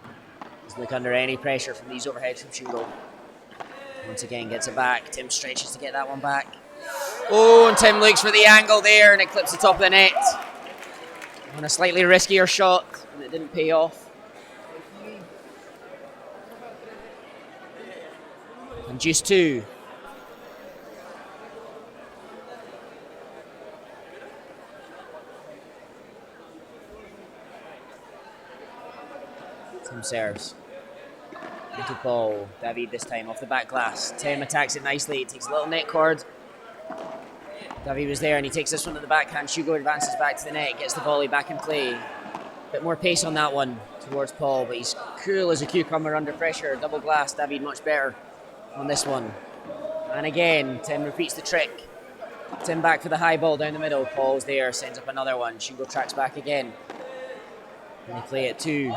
doesn't look under any pressure from these overheads from Shungo. Once again, gets it back. Tim stretches to get that one back. Oh, and Tim looks for the angle there, and it clips the top of the net. On a slightly riskier shot, and it didn't pay off. And just two. Tim serves. Into Paul. David this time off the back glass. Tim attacks it nicely. It takes a little net cord. David was there and he takes this one to the backhand. Shungo advances back to the net. Gets the volley back in play. Bit more pace on that one towards Paul, but he's cool as a cucumber under pressure. Double glass. David much better on this one. And again, Tim repeats the trick. Tim back for the high ball down the middle. Paul's there, sends up another one. Shungo tracks back again. And they play it two.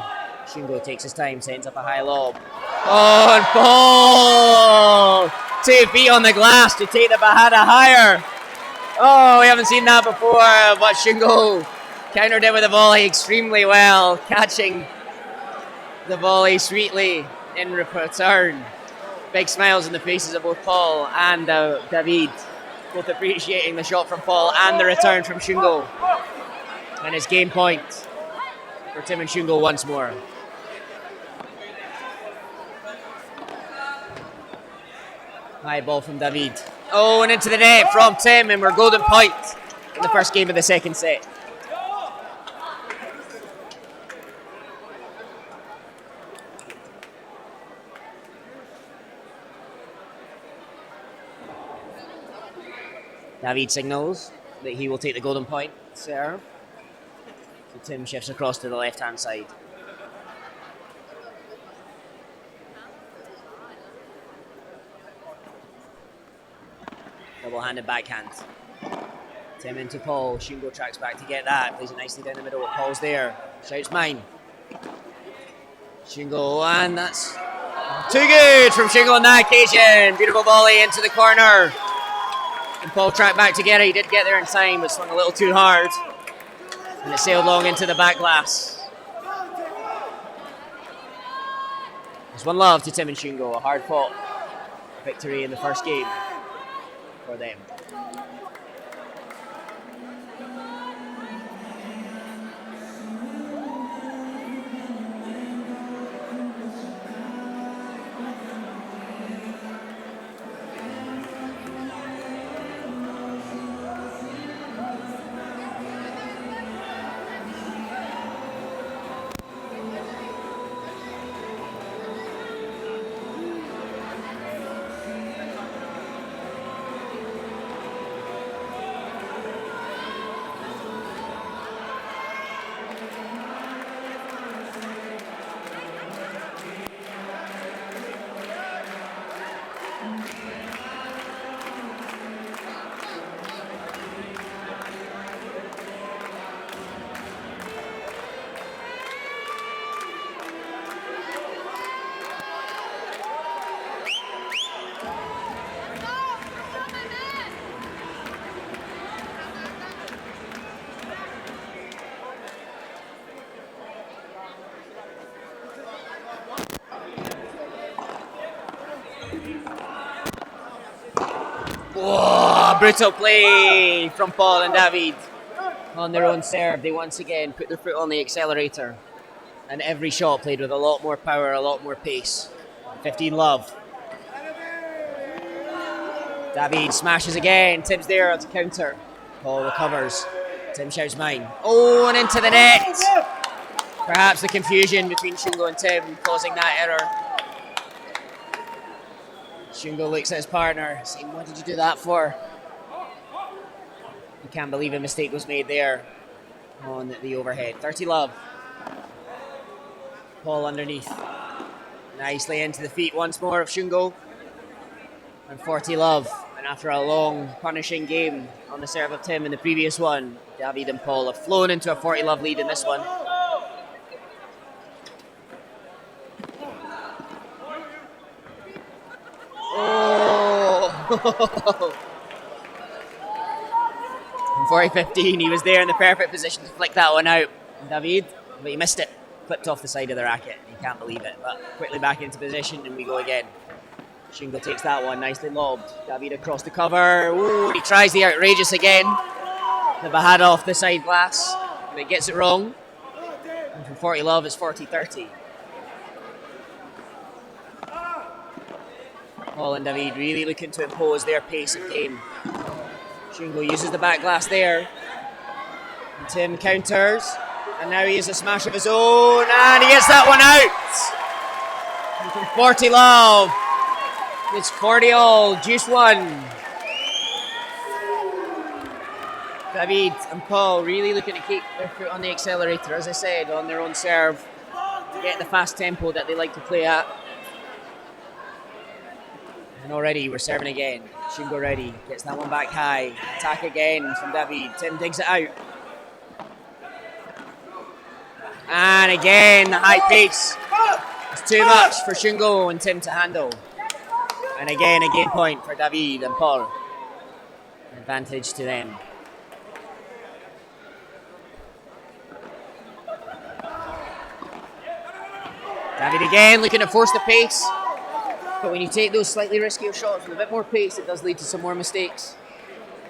Shungo takes his time, sends up a high lob. Oh, and Paul! 2 feet on the glass to take the Bahada higher. Oh, we haven't seen that before, but Shungo countered it with a volley extremely well, catching the volley sweetly in return. Big smiles on the faces of both Paul and David, both appreciating the shot from Paul and the return from Shungo. And it's game point for Tim and Shungo once more. High ball from David. Oh, and into the net from Tim, and we're golden point in the first game of the second set. David signals that he will take the golden point serve. So Tim shifts across to the left-hand side. Double-handed backhand. Tim into Paul. Shungo tracks back to get that. Plays it nicely down the middle. Paul's there. Shouts mine. Shungo, and that's too good from Shungo on that occasion. Beautiful volley into the corner. And Paul tracked back to get it. He did get there in time, but swung a little too hard. And it sailed long into the back glass. There's one love to Tim and Shungo. A hard fought victory in the first game for them. Whoa, brutal play from Paul and David. On their own serve, they once again put their foot on the accelerator. And every shot played with a lot more power, a lot more pace. 15 love. David smashes again. Tim's there to counter. Paul recovers. Tim shouts mine. Oh, and into the net. Perhaps the confusion between Shungo and Tim causing that error. Shungo looks at his partner, saying, "What did you do that for?" You can't believe a mistake was made there on the overhead. 30 love. Paul underneath. Nicely into the feet once more of Shungo. And 40 love. And after a long, punishing game on the serve of Tim in the previous one, David and Paul have flown into a 40 love lead in this one. Oh! In 40-15, he was there in the perfect position to flick that one out. David, but he missed it. Clipped off the side of the racket. You can't believe it. But quickly back into position and we go again. Shungo takes that one, nicely lobbed. David across the cover. Ooh, he tries the outrageous again. The Bahada off the side glass. But he gets it wrong. And from 40 love, it's 40-30. Paul and David really looking to impose their pace of game. Shungo uses the back glass there. And Tim counters. And now he has a smash of his own. And he gets that one out. And from 40 love, it's 40 all. Juice one. David and Paul really looking to keep their foot on the accelerator, as I said, on their own serve. To get the fast tempo that they like to play at. And already we're serving again. Shungo ready. Gets that one back high. Attack again from David. Tim digs it out. And again, the high pace. It's too much for Shungo and Tim to handle. And again, a game point for David and Paul. Advantage to them. David again looking to force the pace. But when you take those slightly riskier shots with a bit more pace, it does lead to some more mistakes.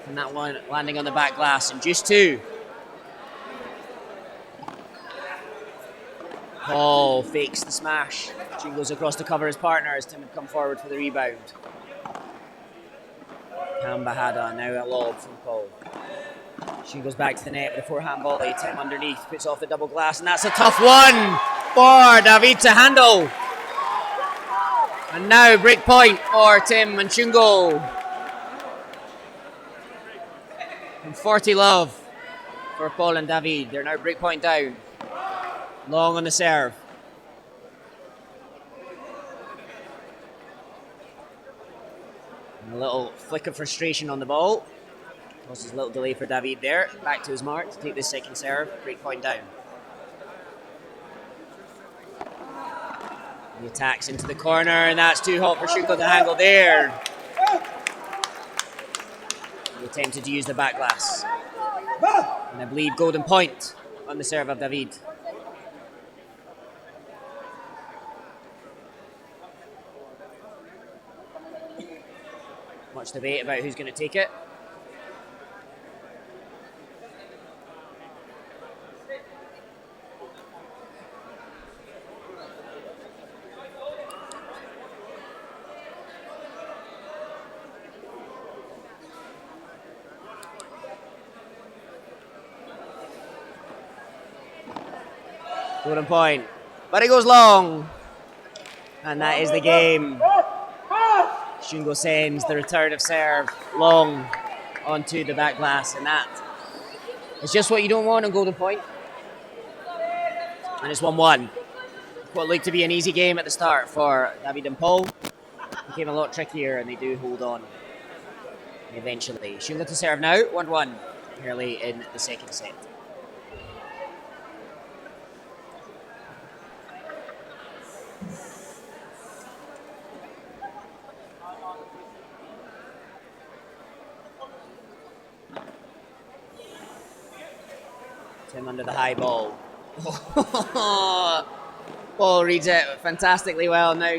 And that one landing on the back glass. And juice two. Paul fakes the smash. Shungo goes across to cover his partner as Tim had come forward for the rebound. Cam Bahada, now a lob from Paul. Shungo goes back to the net with a forehand volley. Tim underneath, puts off the double glass, and that's a tough one for David to handle. And now break point for Tim and Shungo. And 40 love for Paul and David. They're now break point down. Long on the serve. And a little flick of frustration on the ball. Causes a little delay for David there. Back to his mark to take this second serve. Break point down. He attacks into the corner, and that's too hot for Shungo to handle there. He attempted to use the back glass. And I believe golden point on the serve of David. Much debate about who's going to take it. Golden point, but it goes long, and that is the game. Shungo sends the return of serve long onto the back glass, and that is just what you don't want on golden point. And it's 1-1. What looked to be an easy game at the start for David and Paul became a lot trickier, and they do hold on eventually. Shungo to serve now, 1-1 early in the second set. Tim under the high ball. Paul reads it fantastically well. Now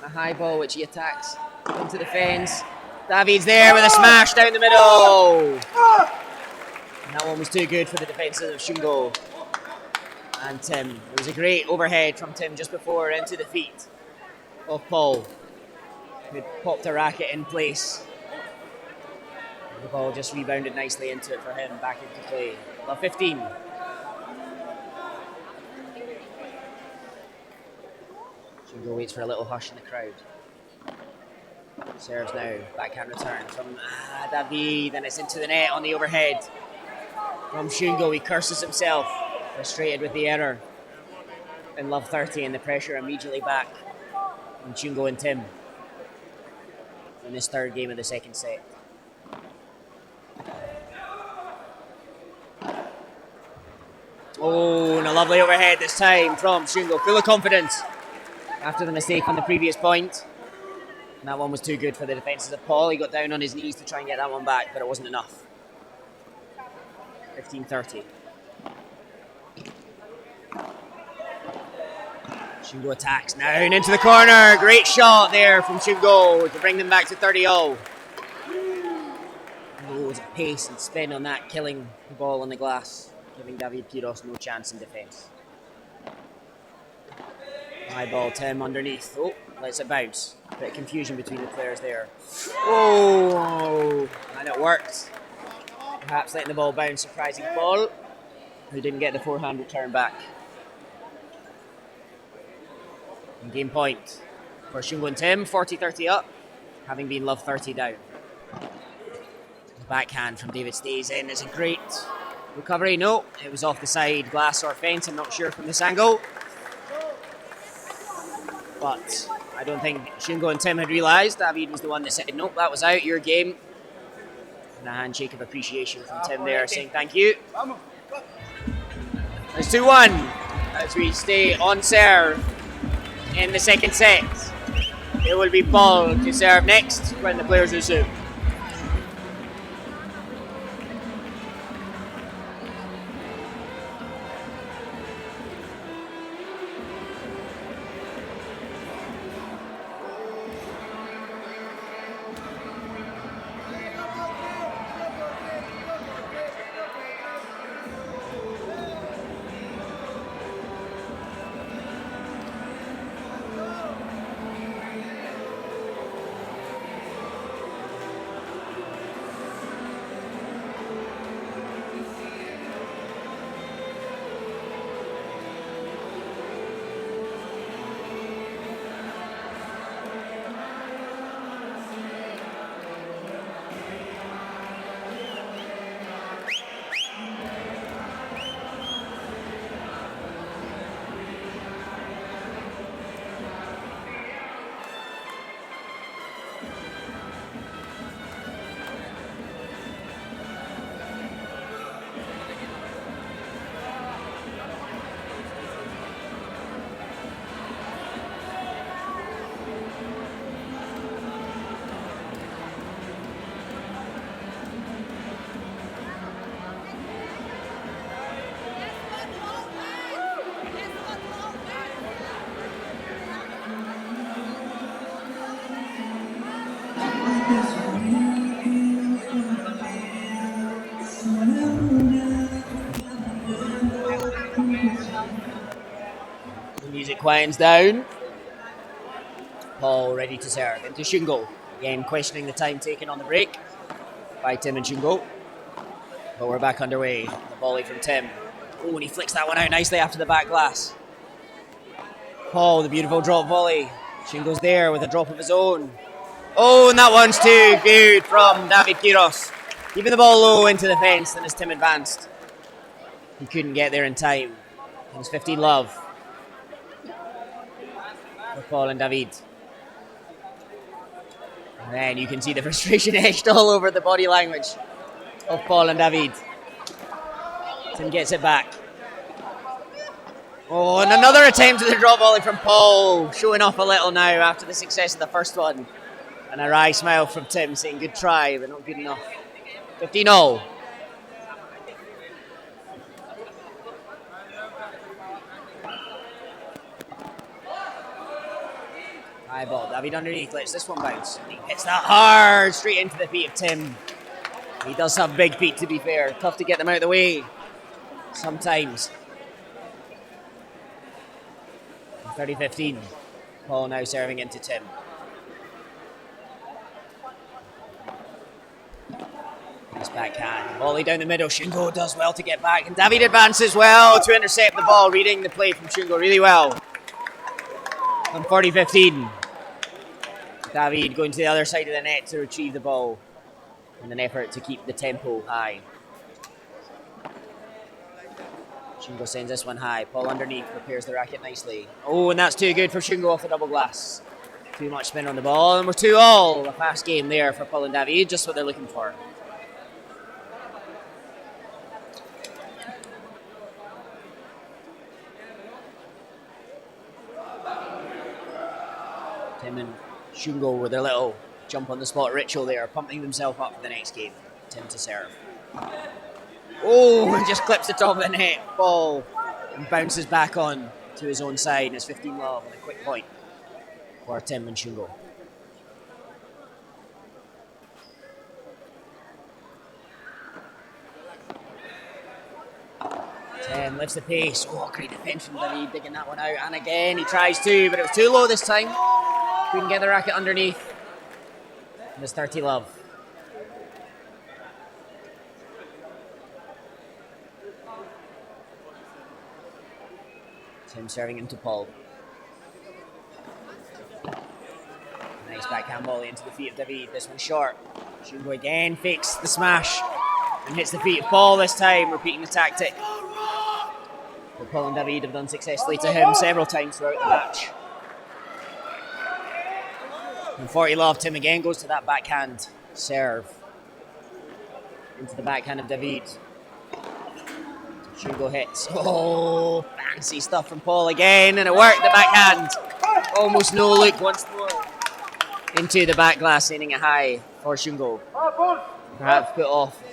a high ball which he attacks into the fence. David's there with a smash down the middle. And that one was too good for the defences of Shungo and Tim. It was a great overhead from Tim just before into the feet of Paul, who popped a racket in place. The ball just rebounded nicely into it for him, back into play. Love 15. Shungo waits for a little hush in the crowd. Serves now, backhand return from David, and it's into the net on the overhead. From Shungo, he curses himself, frustrated with the error. In love 30, and the pressure immediately back on Shungo and Tim in this third game of the second set. Oh, and a lovely overhead this time from Shungo, full of confidence after the mistake on the previous point. And that one was too good for the defences of Paul. He got down on his knees to try and get that one back, but it wasn't enough. 15-30. Shungo attacks now and into the corner. Great shot there from Shungo to bring them back to 30-0. Loads of pace and spin on that, killing the ball on the glass, giving David Quiros no chance in defence. High ball, Tim underneath. Oh, lets it bounce. A bit of confusion between the players there. Oh, and it worked. Perhaps letting the ball bounce, surprising Paul, who didn't get the forehand return back. And game point for Shungo and Tim, 40-30 up, having been love 30 down. The backhand from David stays in. It's a great recovery. No, it was off the side, glass or fence. I'm not sure from this angle. But I don't think Shungo and Tim had realised. David was the one that said, nope, that was out, your game. And a handshake of appreciation from Tim there, saying thank you. It's 2-1 as we stay on serve in the second set. It will be Paul to serve next when the players resume. The music quiets down. Paul ready to serve into Shungo. Again, questioning the time taken on the break by Tim and Shungo. But we're back underway. The volley from Tim. Oh, and he flicks that one out nicely after the back glass. Paul, the beautiful drop volley. Shungo's there with a drop of his own. Oh, and that one's too good from David Quiros. Keeping the ball low into the fence, and as Tim advanced, he couldn't get there in time. It was 15-love for Paul and David. And then you can see the frustration etched all over the body language of Paul and David. Tim gets it back. Oh, and another attempt at the drop volley from Paul, showing off a little now after the success of the first one. And a wry smile from Tim saying good try, but not good enough. 15-0. High High ball. David underneath. Lets this one bounce. And he hits that hard straight into the feet of Tim. He does have big feet, to be fair. Tough to get them out of the way sometimes. 30-15. Paul now serving into Tim. Nice backhand. Volley down the middle. Shungo does well to get back. And David advances well to intercept the ball. Reading the play from Shungo really well. On 40-15. David going to the other side of the net to retrieve the ball in an effort to keep the tempo high. Shungo sends this one high. Paul underneath prepares the racket nicely. Oh, and that's too good for Shungo off the double glass. Too much spin on the ball, and we're 2-all. A fast game there for Paul and David, just what they're looking for. Tim and Shungo with their little jump on the spot ritual there, pumping themselves up for the next game. Tim to serve. Oh, and just clips the top of the net. Ball and bounces back on to his own side. And it's 15-love and a quick point for Tim and Shungo. Tim lifts the pace. Oh, great defense from David, digging that one out. And again, he tries to, but it was too low this time. Couldn't get the racket underneath. And it's 30-love. Tim serving into Paul. Nice backhand volley into the feet of David. This one short. Shungo again fakes the smash and hits the feet of Paul this time, repeating the tactic that Paul and David have done successfully to him several times throughout the match. And 40-love, Tim again goes to that backhand serve into the backhand of David. Shungo hits. Oh, fancy stuff from Paul again, and it worked, the backhand. Almost no look once more into the back glass, sending it high for Shungo. Perhaps put off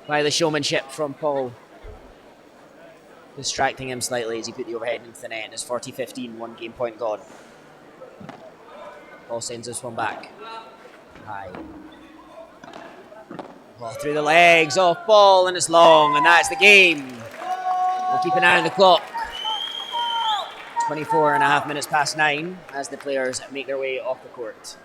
by the showmanship from Paul, distracting him slightly as he put the overhead into the net. And it's 40-15, 1 game point gone. Paul sends this one back. High. Ball through the legs, off ball, and it's long, and that's the game. We'll keep an eye on the clock. 24 and a half minutes past 9 as the players make their way off the court.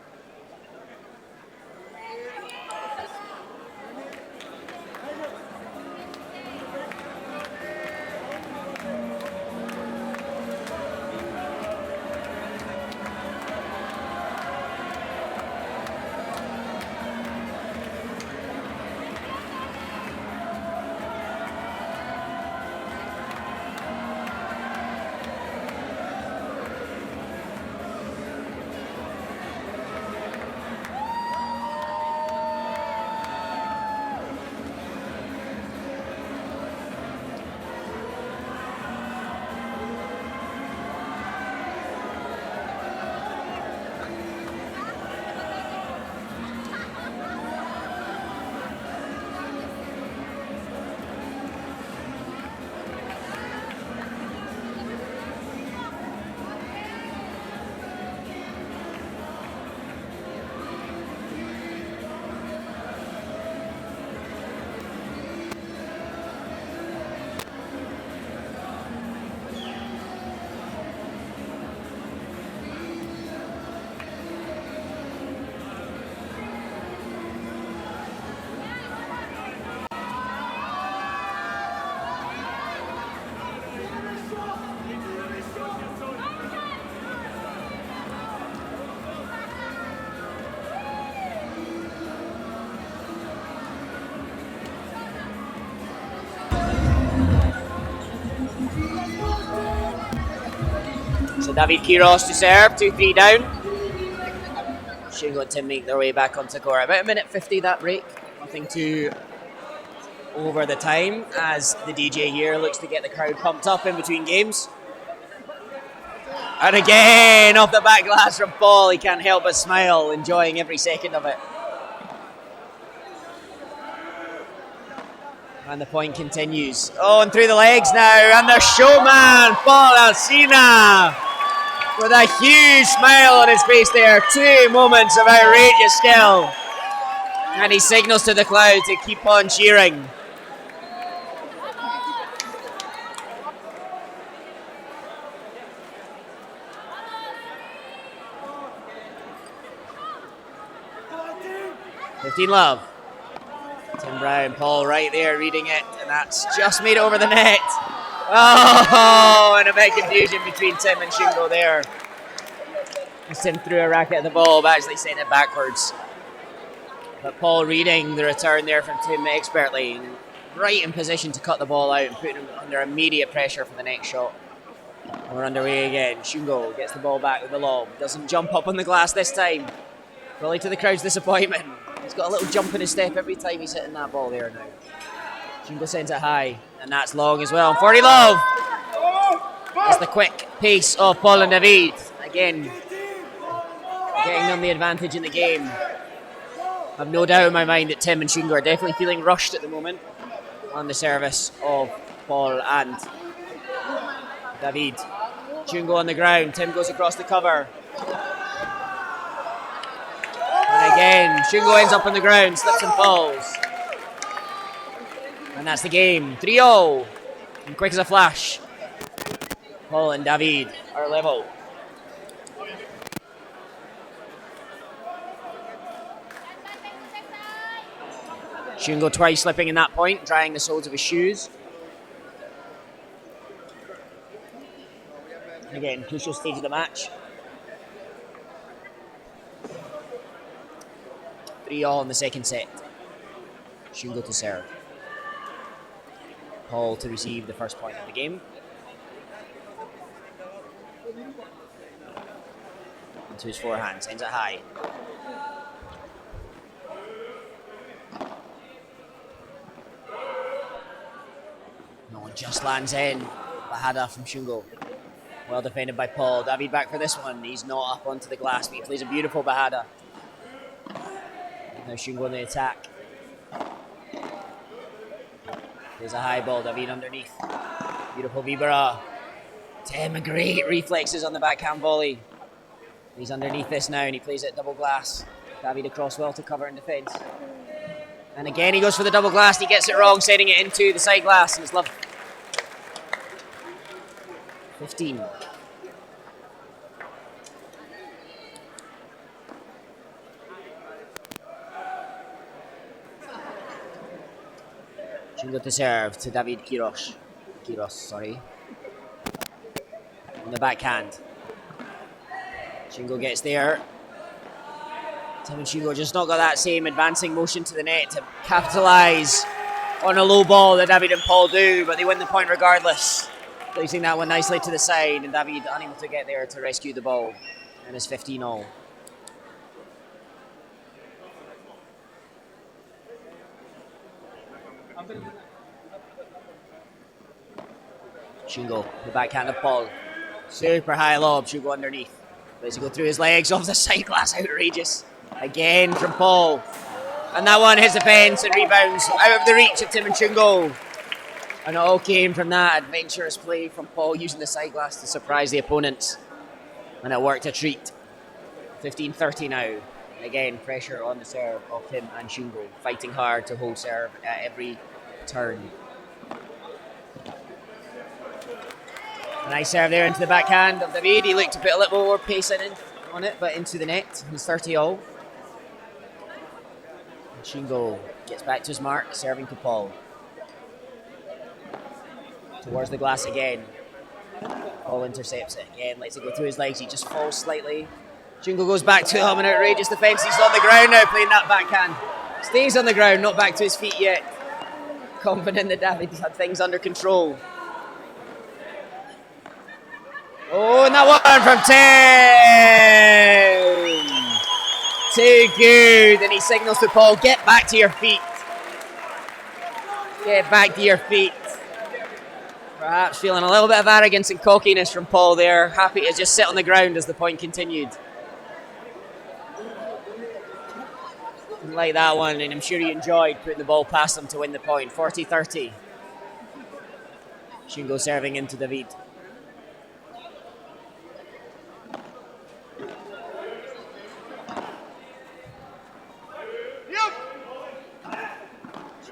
So David Quiros to serve, 2-3 down. Shungo and Tim make their way back onto court. About 1:50 that break. Nothing too over the time as the DJ here looks to get the crowd pumped up in between games. And again, off the back glass from Paul. He can't help but smile, enjoying every second of it. And the point continues. Oh, and through the legs now. And the showman, Paul Alsina. with a huge smile on his face there. 2 moments of outrageous skill. And he signals to the crowd to keep on cheering. Love. Tim Brown, Paul right there reading it, and that's just made it over the net. Oh, and a bit of confusion between Tim and Shungo there. As Tim threw a racket at the ball, but actually sent it backwards. But Paul reading the return there from Tim expertly, right in position to cut the ball out and put him under immediate pressure for the next shot. And we're underway again. Shungo gets the ball back with the lob. Doesn't jump up on the glass this time. Probably to the crowd's disappointment. He's got a little jump in his step every time he's hitting that ball there now. Shungo sends it high, and that's long as well. 40 love! That's the quick pace of Paul and David. Again, getting them the advantage in the game. I've no doubt in my mind that Tim and Shungo are definitely feeling rushed at the moment on the service of Paul and David. Shungo on the ground. Tim goes across the cover. And again, Shungo ends up on the ground, slips and falls. And that's the game. 3-0. And quick as a flash. Paul and David are level. Shungo twice slipping in that point, drying the soles of his shoes. Again, crucial stage of the match. 3-3 in the second set. Shungo to serve. Paul to receive the first point of the game. Into his forehand, sends it high. No one just lands in. Bahada from Shungo. Well defended by Paul. David back for this one. He's not up onto the glass, but he plays a beautiful Bahada. Now Shungo on the attack. There's a high ball, David underneath. Beautiful Vibara. Tim, great reflexes on the backhand volley. He's underneath this now and he plays it double glass. David across well to cover and defend. And again he goes for the double glass, he gets it wrong, sending it into the side glass, and it's love. 15. Shungo to serve to David Quiros. On the backhand. Shungo gets there. Tim and Shungo just not got that same advancing motion to the net to capitalise on a low ball that David and Paul do, but they win the point regardless. Placing that one nicely to the side, and David unable to get there to rescue the ball. And it's 15-all. Shungo, the backhand of Paul. Super high lob, Shungo underneath. Does he go through his legs off the side glass? Outrageous. Again from Paul. And that one hits the fence and rebounds out of the reach of Tim and Shungo. And it all came from that adventurous play from Paul using the side glass to surprise the opponents. And it worked a treat. 15-30 now. And again, pressure on the serve of Tim and Shungo, fighting hard to hold serve at every turn. A nice serve there into the backhand of David. He looked to put a little more pace on it, but into the net. He's 30-all. Shungo gets back to his mark, serving to Paul. Towards the glass again. Paul intercepts it again, lets it go through his legs. He just falls slightly. Shungo goes back to him, an outrageous defence. He's on the ground now, playing that backhand. Stays on the ground, not back to his feet yet. Confident that David's had things under control. Oh, and that one from Tim! Too good, and he signals to Paul, get back to your feet. Get back to your feet. Perhaps feeling a little bit of arrogance and cockiness from Paul there. Happy to just sit on the ground as the point continued. Didn't like that one, and I'm sure he enjoyed putting the ball past him to win the point. 40-30. Shungo serving into David.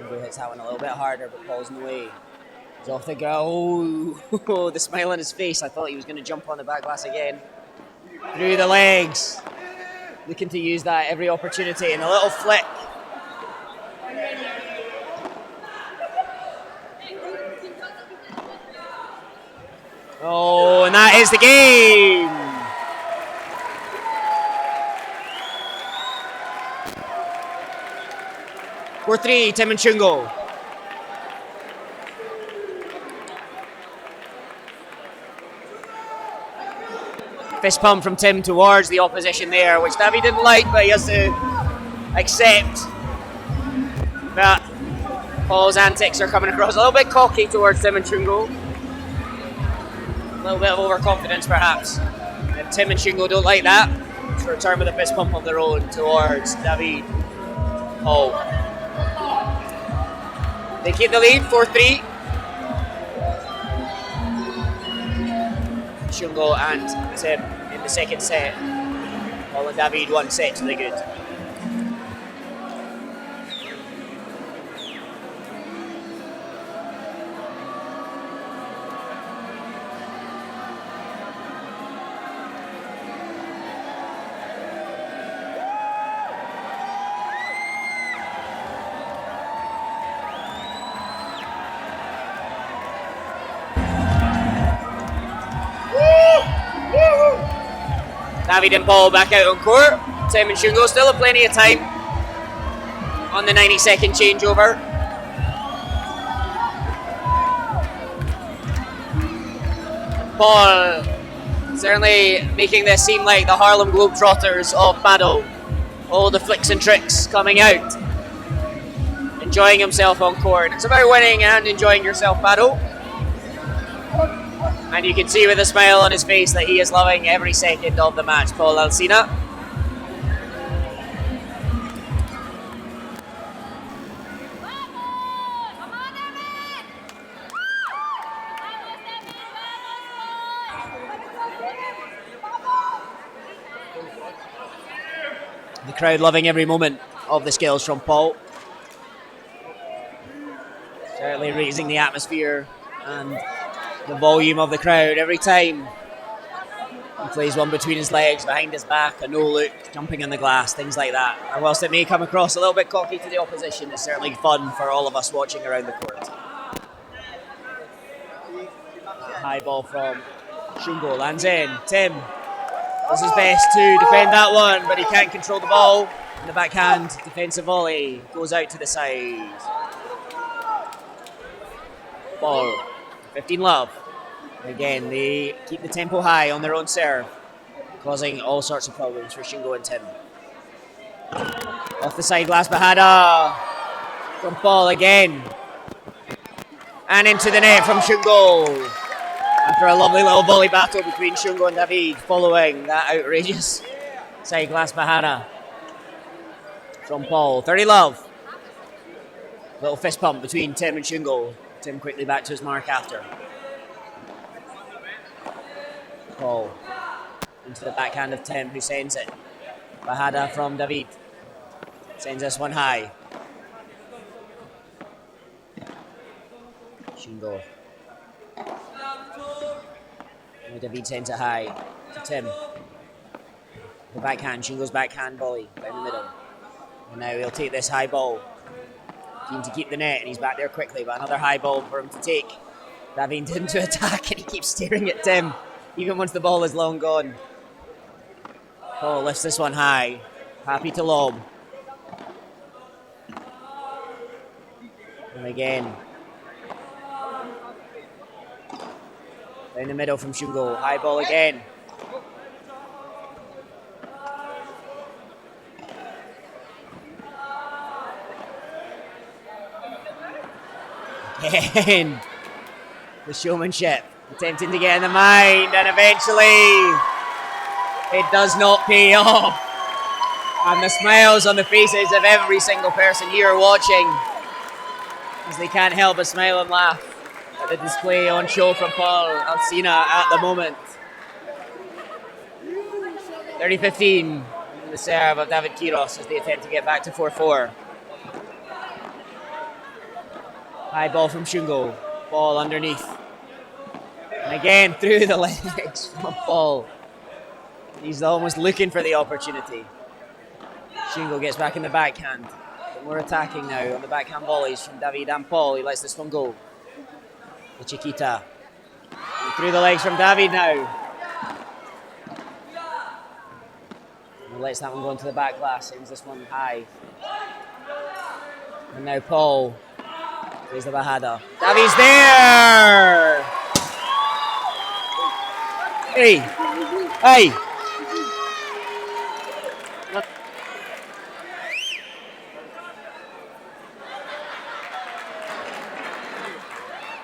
Shungo hits that one a little bit harder, but Paul's in the way. He's off the ground. Oh, the smile on his face. I thought he was going to jump on the back glass again. Through the legs. Looking to use that every opportunity, and a little flick. Oh, and that is the game. 4-3, Tim and Shungo. Fist pump from Tim towards the opposition there, which Davy didn't like, but he has to accept that Paul's antics are coming across a little bit cocky towards Tim and Shungo. A little bit of overconfidence, perhaps. And Tim and Shungo don't like that. So return with a fist pump of their own towards David. Paul. They keep the lead, 4-3. Shungo and Tim in the second set. Paul and David 1 set to the good. David and Paul back out on court. Tim and Shungo still have plenty of time on the 90-second changeover. Paul certainly making this seem like the Harlem Globetrotters of Padel. All the flicks and tricks coming out. Enjoying himself on court. It's about winning and enjoying yourself, Padel. And you can see with a smile on his face that he is loving every second of the match, Paul Alsina. The crowd loving every moment of the skills from Paul. Certainly raising the atmosphere and the volume of the crowd every time he plays one between his legs, behind his back, a no-look, jumping on the glass, things like that. And whilst it may come across a little bit cocky to the opposition, it's certainly fun for all of us watching around the court. High ball from Shungo, lands in. Tim does his best to defend that one, but he can't control the ball. And the backhand defensive volley goes out to the side. Ball. 15 love. Again, they keep the tempo high on their own serve, causing all sorts of problems for Shungo and Tim. Off the side glass, Bahada from Paul again. And into the net from Shungo. After a lovely little volley battle between Shungo and David, following that outrageous side glass Bahada from Paul. 30 love. Little fist pump between Tim and Shungo. Tim quickly back to his mark after. Paul into the backhand of Tim, who sends it. Bahada from David. Sends this one high. Shungo. And David sends it high to Tim. The backhand, Shungo's backhand volley down the middle. And now he'll take this high ball. Keen to keep the net, and he's back there quickly, but another high ball for him to take. David into attack, and he keeps staring at Tim, even once the ball is long gone. Paul lifts this one high, happy to lob. And again. Down the middle from Shungo, high ball again. Again, the showmanship, attempting to get in the mind, and eventually it does not pay off. And the smiles on the faces of every single person here watching, as they can't help but smile and laugh at the display on show from Paul Alsina at the moment. 30-15, the serve of David Quiros as they attempt to get back to 4-4. High ball from Shungo. Ball underneath. And again, through the legs from Paul. He's almost looking for the opportunity. Shungo gets back in the backhand. But we're attacking now on the backhand volleys from David and Paul. He lets this one go. The Chiquita. And through the legs from David now. And lets that one go into the back glass. Sends this one high. And now Paul plays the Bajada. David's there! Hey! Hey!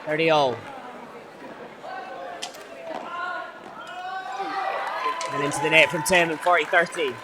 30-all. And into the net from Tim and 40-30.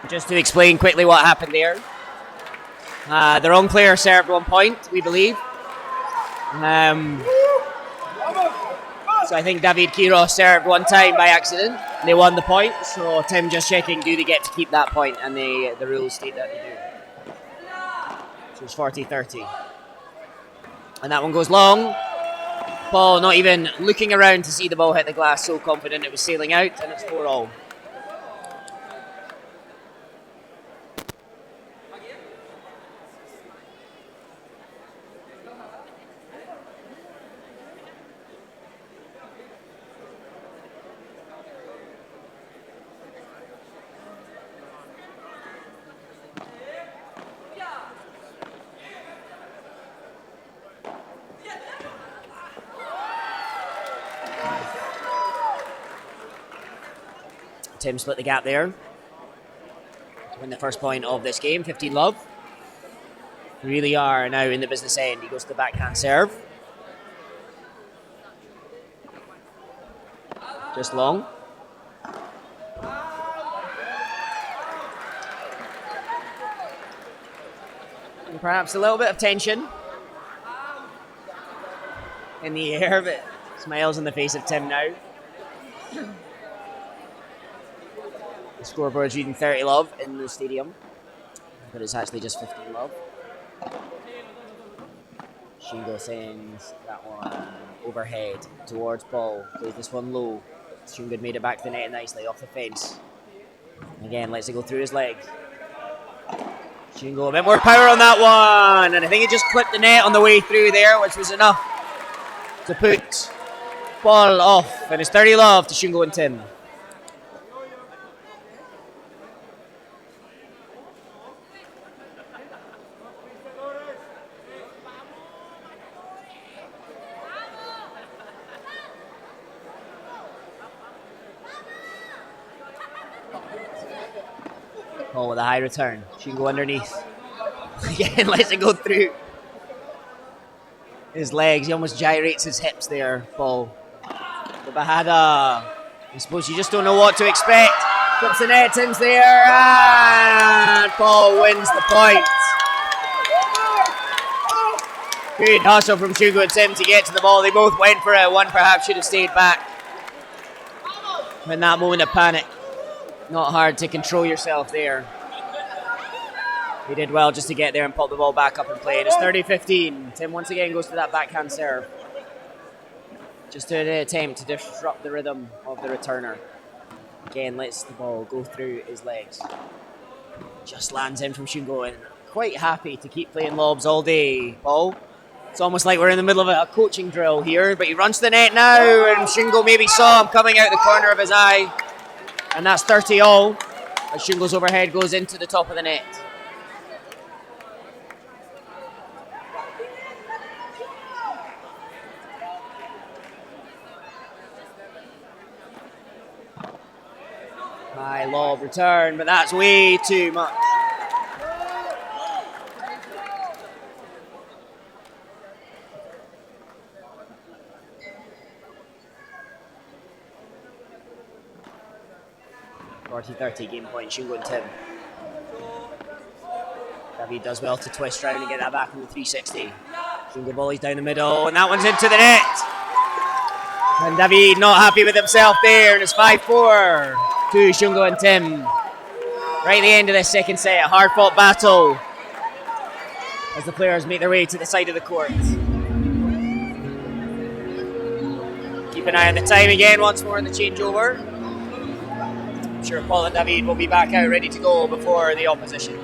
Just to explain quickly what happened there. The wrong player served 1 point, we believe. So I think David Quiros served one time by accident. They won the point, so Tim just checking, do they get to keep that point? And the rules state that they do. So it's 40-30. And that one goes long. Paul not even looking around to see the ball hit the glass, so confident it was sailing out, and it's 4-all. Tim split the gap there to win the first point of this game, 15-love. Really are now in the business end. He goes to the backhand serve. Just long. And perhaps a little bit of tension in the air, but smiles on the face of Tim now. The scoreboard's reading 30-love in the stadium, but it's actually just 15-love. Shingo sends that one overhead towards Paul. Plays this one low. Shingo made it back to the net nicely off the fence. Again, lets it go through his legs. Shingo a bit more power on that one, and I think he just clipped the net on the way through there, which was enough to put Paul off. And it's 30-love to Shingo and Tim. Paul with a high return. She can go underneath. Again, lets it go through his legs. He almost gyrates his hips there, Paul. The Bajada. I suppose you just don't know what to expect. Clips the net, Tim's there, and Paul wins the point. Good hustle from Shungo and Tim to get to the ball. They both went for it. One perhaps should have stayed back. In that moment of panic, not hard to control yourself there. He did well just to get there and pop the ball back up and play. It's 30-15. Tim once again goes to that backhand serve. Just an attempt to disrupt the rhythm of the returner. Again, lets the ball go through his legs. Just lands in from Shungo and quite happy to keep playing lobs all day, Paul. It's almost like we're in the middle of a coaching drill here, but he runs to the net now, and Shungo maybe saw him coming out the corner of his eye. And that's 30 all, as Shungo's overhead goes into the top of the net. High lob return, but that's way too much. (40-30) game point, Shungo and Tim. David does well to twist round and get that back on the 360. Shungo volleys down the middle, and that one's into the net. And David not happy with himself there, and it's 5-4 to Shungo and Tim. Right at the end of this second set, a hard-fought battle as the players make their way to the side of the court. Keep an eye on the time again once more in the changeover. I'm sure Paul and David will be back out ready to go before the opposition.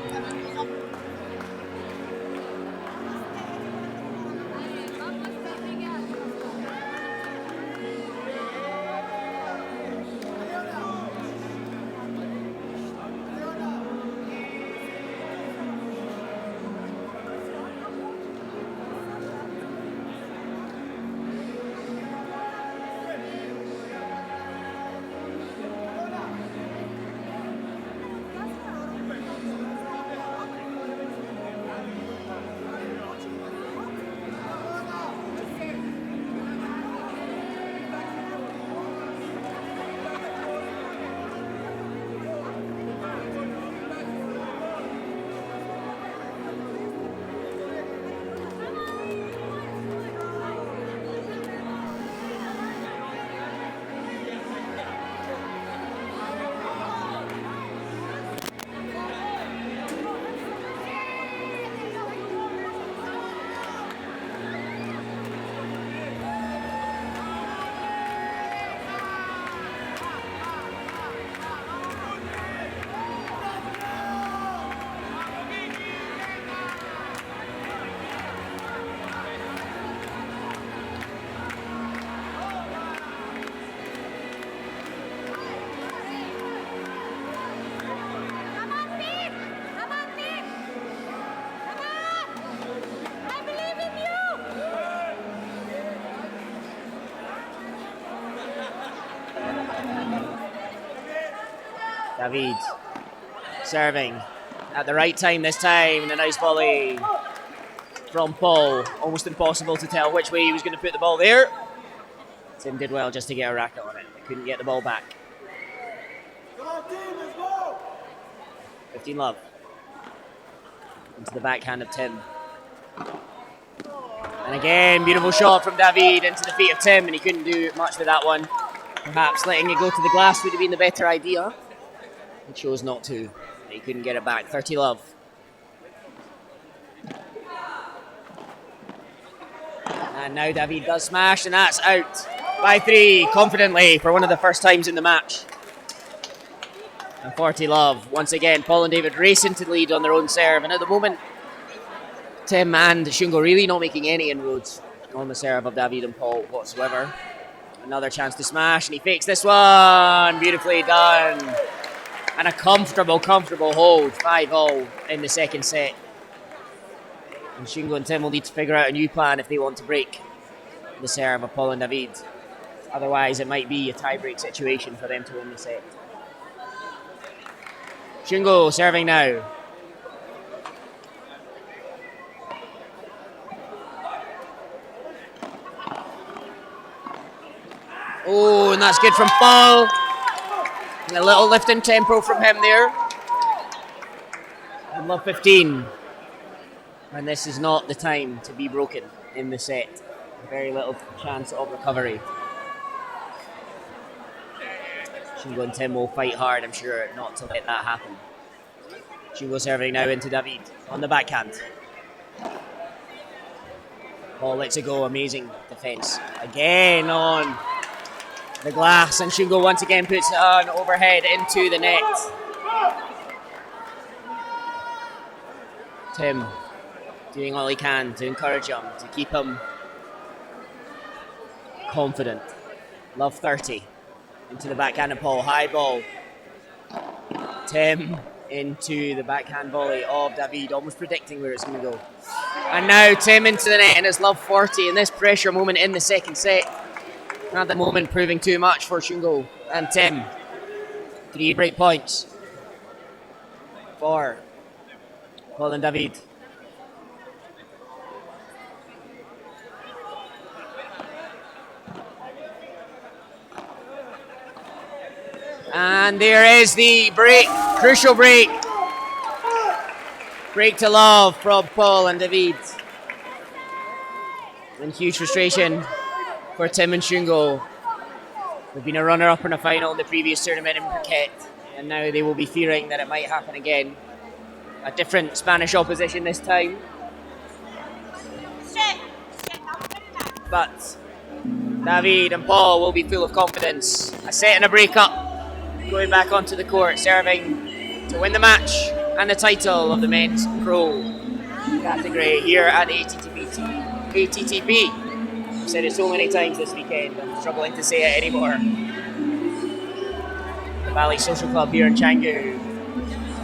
David serving at the right time this time, and a nice volley from Paul. Almost impossible to tell which way he was going to put the ball there. Tim did well just to get a racket on it, but couldn't get the ball back. 15 love. Into the backhand of Tim. And again, beautiful shot from David into the feet of Tim, and he couldn't do much with that one. Perhaps letting it go to the glass would have been the better idea. He chose not to. He couldn't get it back. 30 love. And now David does smash, and that's out by 3 confidently for one of the first times in the match. And 40 love. Once again, Paul and David racing to lead on their own serve. And at the moment, Tim and Shungo really not making any inroads on the serve of David and Paul whatsoever. Another chance to smash, and he fakes this one. Beautifully done. And a comfortable hold. 5-all in the second set. And Shungo and Tim will need to figure out a new plan if they want to break the serve of Paul and David. Otherwise, it might be a tie-break situation for them to win the set. Shungo serving now. Oh, and that's good from Paul. A little lift in tempo from him there. And love 15. And this is not the time to be broken. in the set. Very little chance of recovery. Shungo and Tim will fight hard, I'm sure, not to let that happen. Shungo serving now into David on the backhand. Paul lets it go, amazing defence. Again on the glass, and Shungo once again puts it on overhead into the net. Tim doing all he can to encourage him, to keep him confident. Love 30 into the backhand of Paul, high ball. Tim into the backhand volley of David, almost predicting where it's going to go. And now Tim into the net, and it's love 40 in this pressure moment in the second set. At the moment proving too much for Shungo and Tim. 3 break points for Paul and David. And there is the break, crucial break. Break to love from Paul and David. And huge frustration for Tim and Shungo. They've been a runner-up in a final in the previous tournament in Phuket, and now they will be fearing that it might happen again. A different Spanish opposition this time. But David and Paul will be full of confidence. A set and a break-up. Going back onto the court, serving to win the match and the title of the men's pro category here at the ATTP. I've said it so many times this weekend, I'm struggling to say it anymore. The Bali Social Club here in Canggu.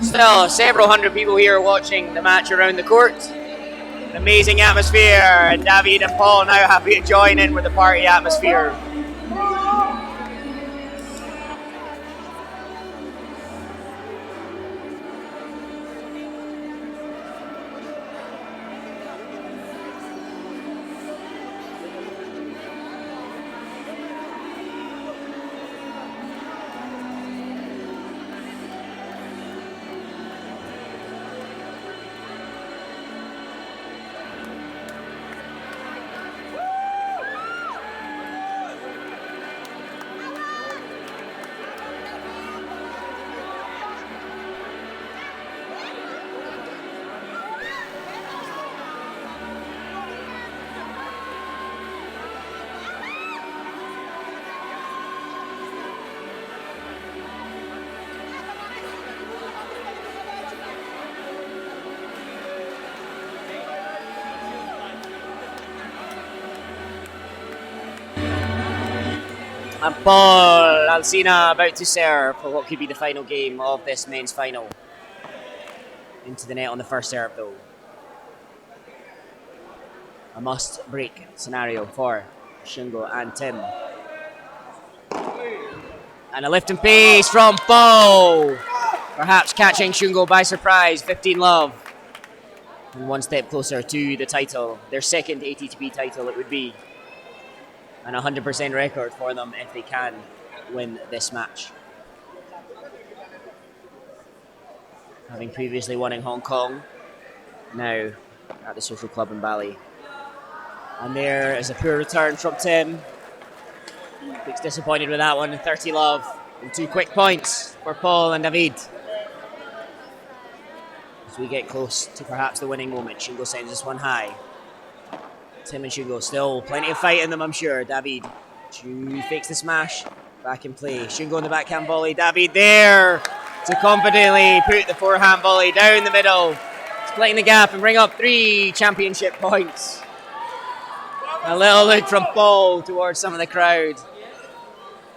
Still, several hundred people here watching the match around the court. An amazing atmosphere, and David and Paul now happy to join in with the party atmosphere. And Paul Alsina about to serve for what could be the final game of this men's final. Into the net on the first serve though. A must break scenario for Shungo and Tim. And a lift and pace from Paul. Perhaps catching Shungo by surprise, 15 love. And one step closer to the title, their second ATTP title it would be. And a 100% record for them if they can win this match. Having previously won in Hong Kong, now at the Social Club in Bali. And there is a poor return from Tim. Looks disappointed with that one, 30 love. And 2 quick points for Paul and David. As we get close to perhaps the winning moment, Shungo sends this one high. Tim and Shungo still plenty of fight in them, I'm sure. David fakes the smash, back in play. Shungo in the backhand volley. David there to confidently put the forehand volley down the middle, splitting the gap and bring up 3 championship points. A little look from Paul towards some of the crowd,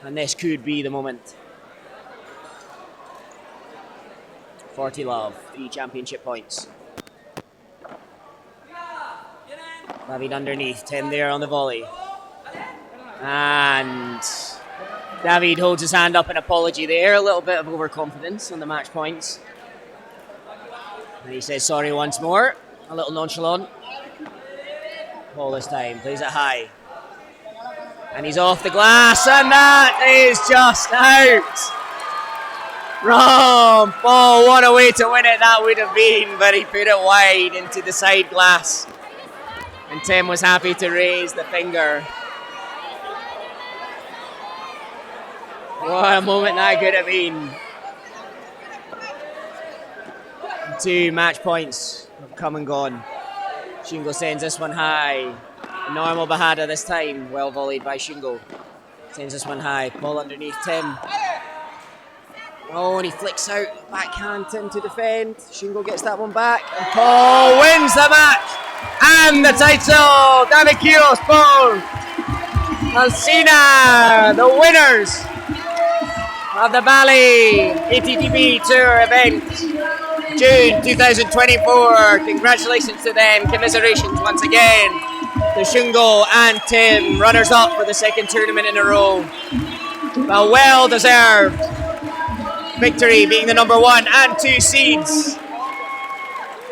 and this could be the moment. 40 love, 3 championship points. David underneath, Tim there on the volley. And David holds his hand up in apology there, a little bit of overconfidence on the match points. And he says sorry once more, a little nonchalant. Paul this time, plays it high. And he's off the glass, and that is just out. From Paul, what a way to win it that would have been, but he put it wide into the side glass. And Tim was happy to raise the finger. What a moment that could have been. 2 match points have come and gone. Shungo sends this one high. Normal Bahada this time. Well volleyed by Shungo. Sends this one high. Ball underneath Tim. Oh, and he flicks out. Backhand Tim to defend. Shungo gets that one back. And Paul wins the match. And the title. David Quiros Peiro. Alsina, the winners of the Bali ATTB Tour event. June 2024. Congratulations to them. Commiserations once again to Shungo and Tim, runners up for the second tournament in a row. A well deserved victory, being the number 1 and 2 seeds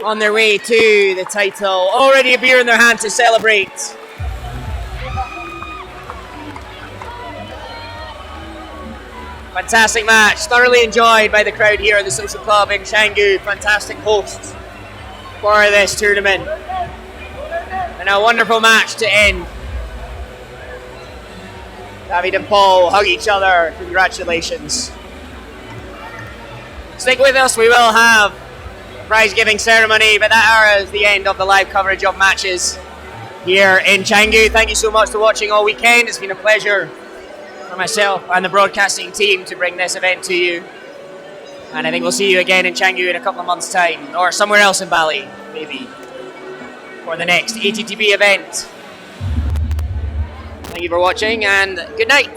on their way to the title. Already a beer in their hand to celebrate. Fantastic match, thoroughly enjoyed by the crowd here at the Social Club in Canggu. Fantastic hosts for this tournament. And a wonderful match to end. David and Paul hug each other. Congratulations. Stick with us, we will have a prize giving ceremony, but that is the end of the live coverage of matches here in Canggu. Thank you so much for watching all weekend. It's been a pleasure for myself and the broadcasting team to bring this event to you. And I think we'll see you again in Canggu in a couple of months' time, or somewhere else in Bali, maybe, for the next ATTB event. Thank you for watching, and good night.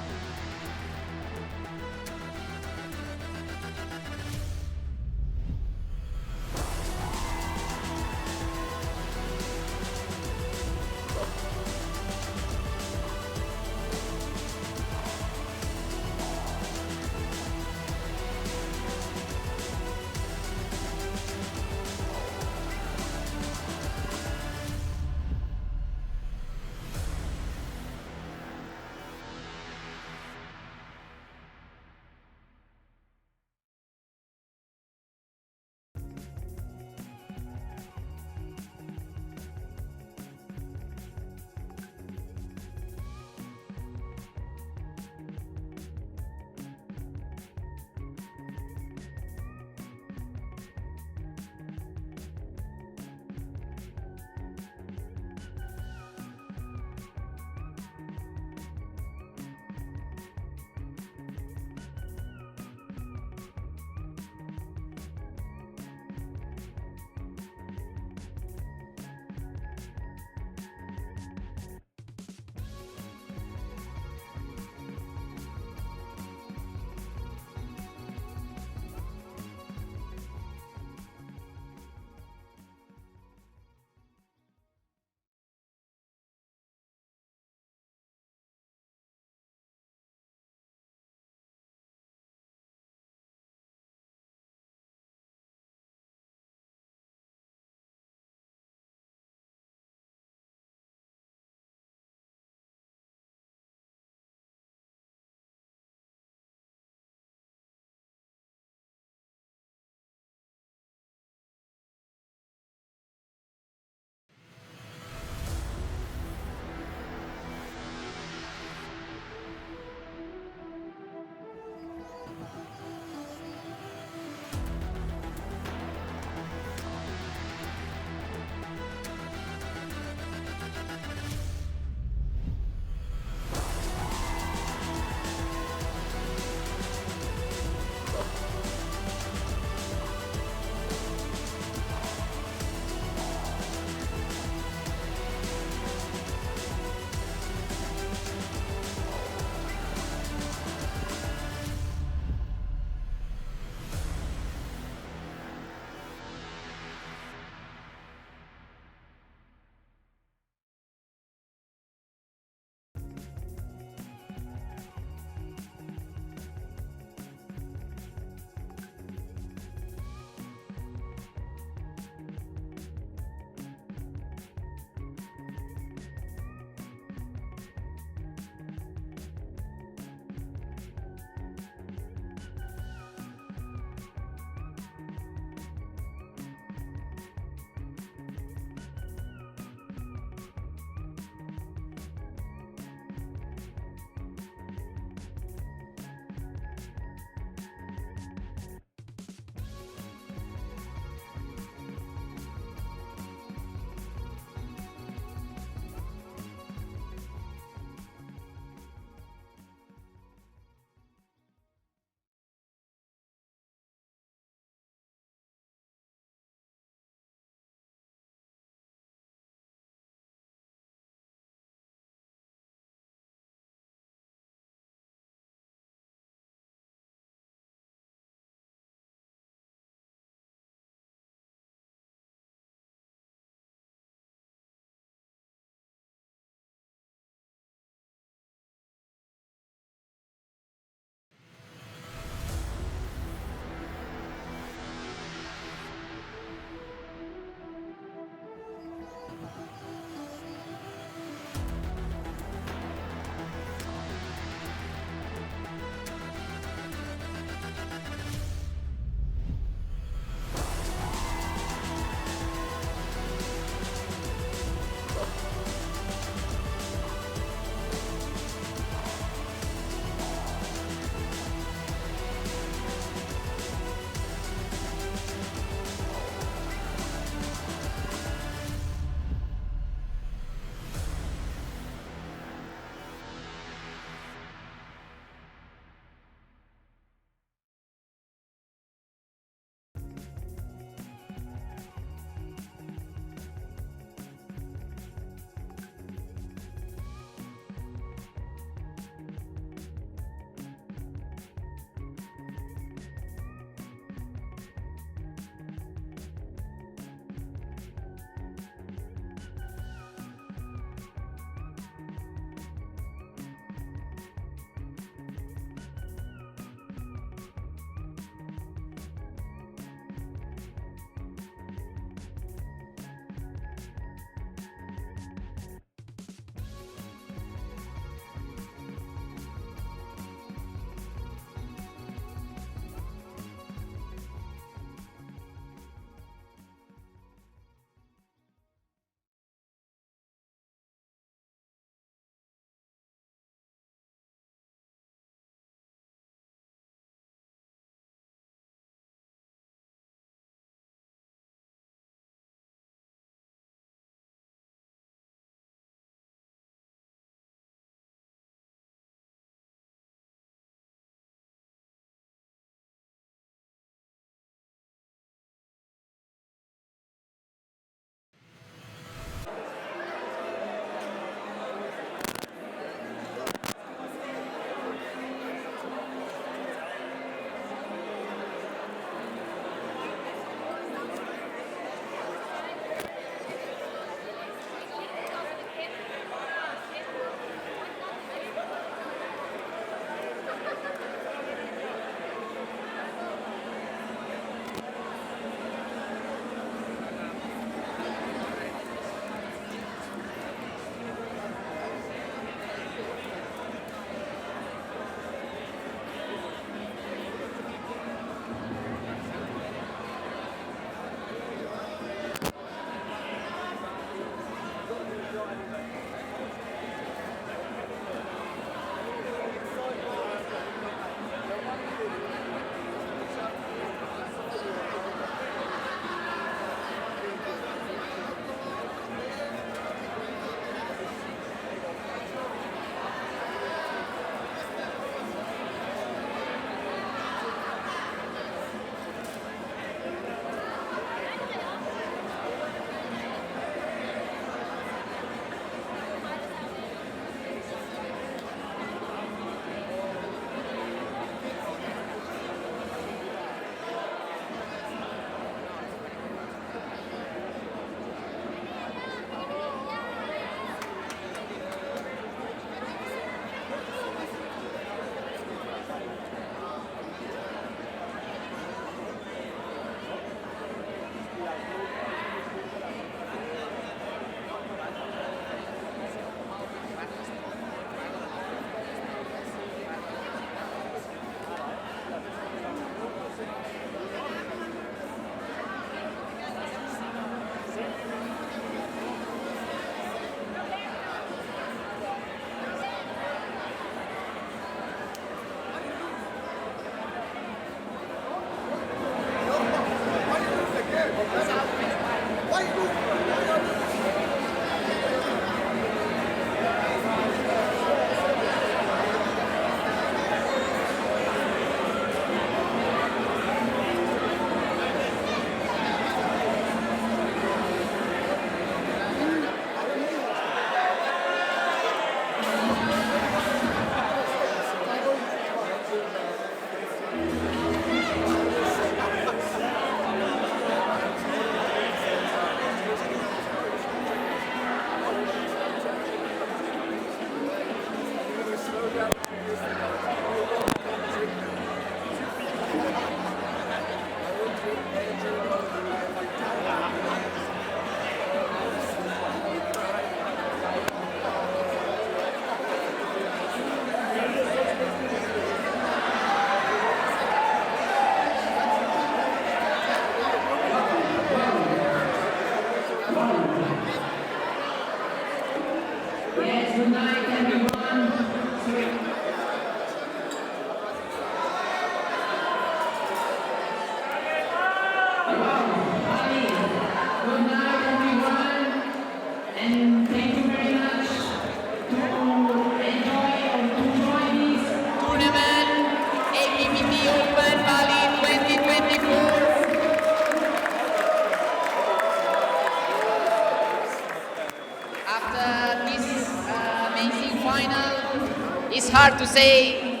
It's hard to say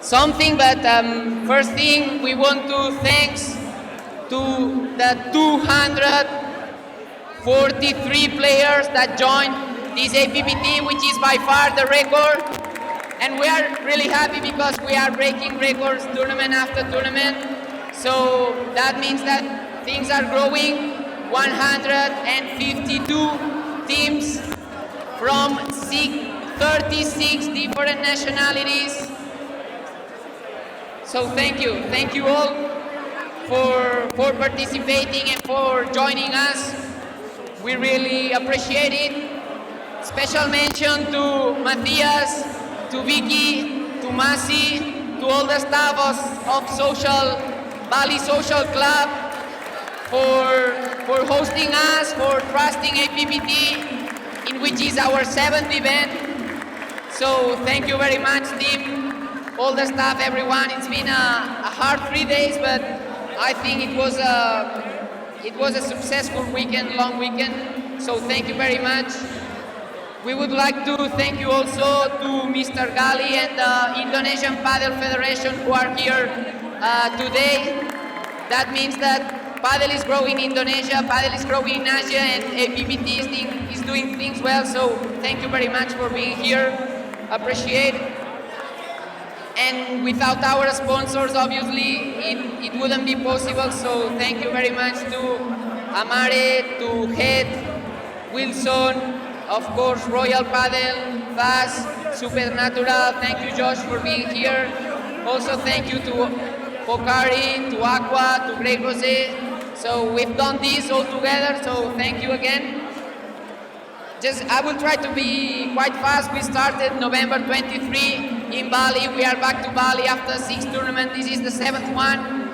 something, but first thing we want to thanks to the 243 players that joined this APPT, which is by far the record. And we are really happy because we are breaking records tournament after tournament. So that means that things are growing. 152 teams from 36 different nationalities. So thank you all for participating and for joining us. We really appreciate it. Special mention to Matthias, to Vicky, to Masi, to all the staff of Bali Social Club for hosting us, for trusting APPT, in which is our 7th event. So thank you very much, team, all the staff, everyone. It's been a hard 3 days, but I think it was a successful weekend, long weekend. So thank you very much. We would like to thank you also to Mr. Gali and the Indonesian Padel Federation who are here today. That means that Padel is growing in Indonesia, Padel is growing in Asia, and APPT is doing things well. So thank you very much for being here. Appreciate it. And without our sponsors, obviously, it wouldn't be possible. So thank you very much to Amare, to Head, Wilson, of course, Royal Padel, Vaz, Supernatural. Thank you, Josh, for being here. Also, thank you to Pocari, to Aqua, to Grey Rosé. So we've done this all together, so thank you again. I will try to be quite fast. We started November 23 in Bali. We are back to Bali after 6 tournaments. This is the 7th one.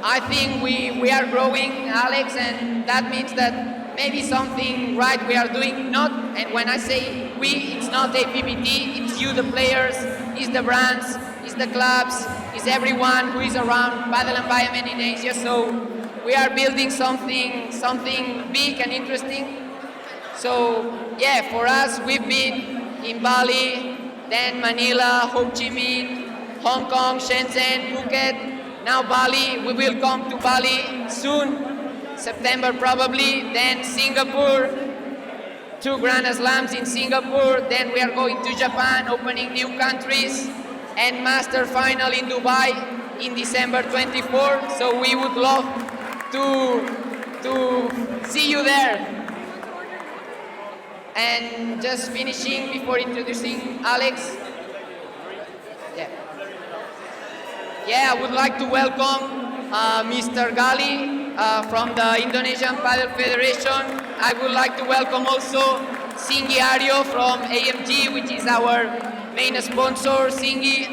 I think we are growing, Alex, and that means that maybe something right we are doing. Not, and when I say we, it's not APPT, it's you, the players, it's the brands, it's the clubs, it's everyone who is around Padel environment in Asia. So we are building something big and interesting. So yeah, for us, we've been in Bali, then Manila, HoChiMinh, Hong Kong, Shenzen, Phuket, now Bali. We will come to Bali soon, September probably, then Singapore, 2 Grand Slams in Singapore, then we are going to Japan, opening new countries, and Master Final in Dubai in December 24. So we would love to see you there. And just finishing before introducing Alex. Yeah, I would like to welcome Mr. Gali from the Indonesian Padel Federation. I would like to welcome also Singgi Aryo from AMG, which is our main sponsor, Singgi.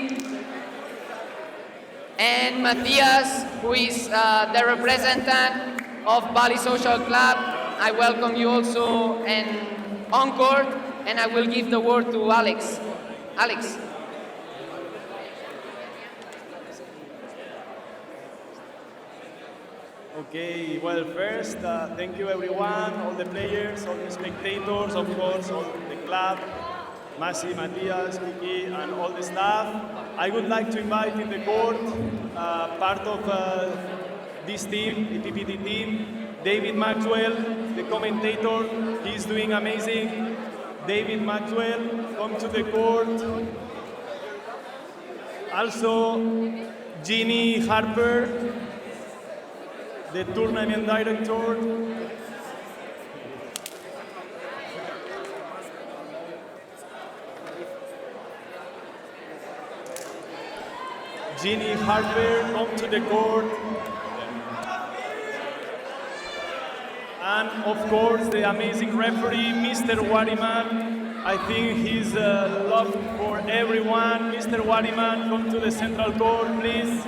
And Matthias, who is the representative of Bali Social Club. I welcome you also and on court, and I will give the word to Alex. Alex. Okay, well, first, thank you everyone, all the players, all the spectators, of course, all the club, Masi, Matias, Kiki, and all the staff. I would like to invite in the court part of this team, the APPT team, David Maxwell, the commentator. He's doing amazing. David Maxwell, come to the court. Also, Jeannie Harper, the tournament director. Jeannie Harper, come to the court. And of course, the amazing referee, Mr. Wariman. I think he's loved for everyone. Mr. Wariman, come to the central court, please.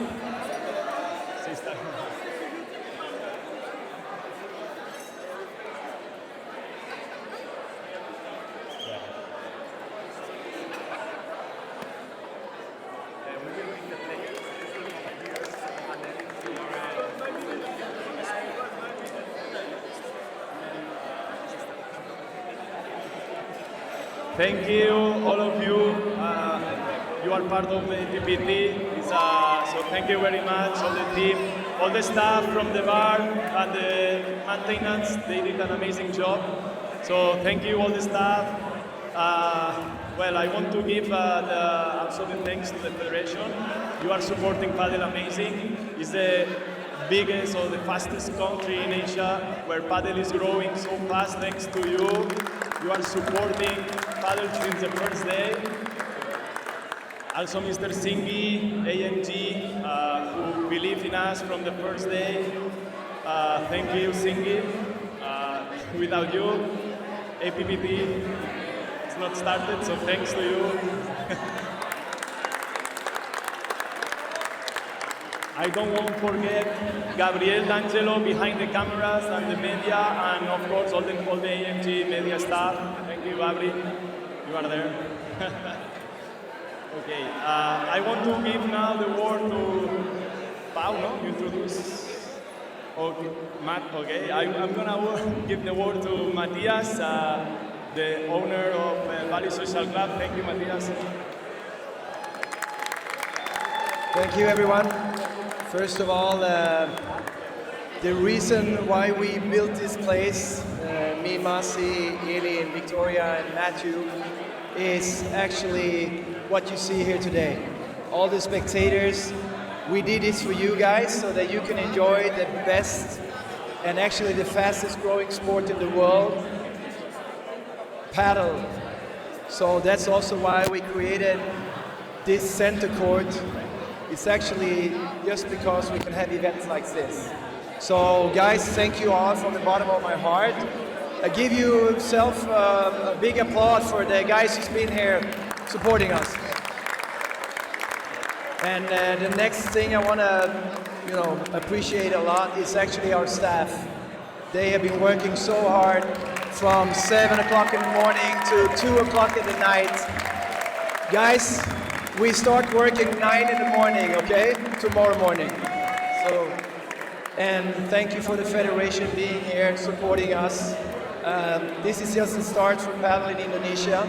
Thank you, all of you. You are part of the APPT. So thank you very much, all the team, all the staff from the bar and the maintenance. They did an amazing job. So thank you, all the staff. Well, I want to give also the thanks to the federation. You are supporting Padel amazing. It's the biggest or the fastest country in Asia where Padel is growing so fast thanks to you. You are supporting Padel since the first day. Also Mr. Singhi, AMG, who believed in us from the first day. Thank you, Singhi. Without you, APPT is not started, so thanks to you. I don't want to forget Gabriel D'Angelo behind the cameras and the media, and of course all the AMG media staff. Thank you, Gabri. You are there. Okay, I want to give now the word to Paulo. You introduce. Okay, Matt. Okay, I'm gonna give the word to Matias, the owner of Bali Social Club. Thank you, Matias. Thank you, everyone. First of all, the reason why we built this place, me, Masi, Eli, and Victoria, and Matthew, is actually what you see here today. All the spectators, we did this for you guys so that you can enjoy the best and actually the fastest growing sport in the world, paddle. So that's also why we created this center court. It's actually just because we can have events like this. So guys, thank you all from the bottom of my heart. I give yourself a big applause for the guys who's been here supporting us. And the next thing I want to, appreciate a lot is actually our staff. They have been working so hard from 7 o'clock in the morning to 2 o'clock in the night. Guys, we start working 9 in the morning, okay? Tomorrow morning. So, and thank you for the Federation being here and supporting us. This is just the start for paddle in Indonesia.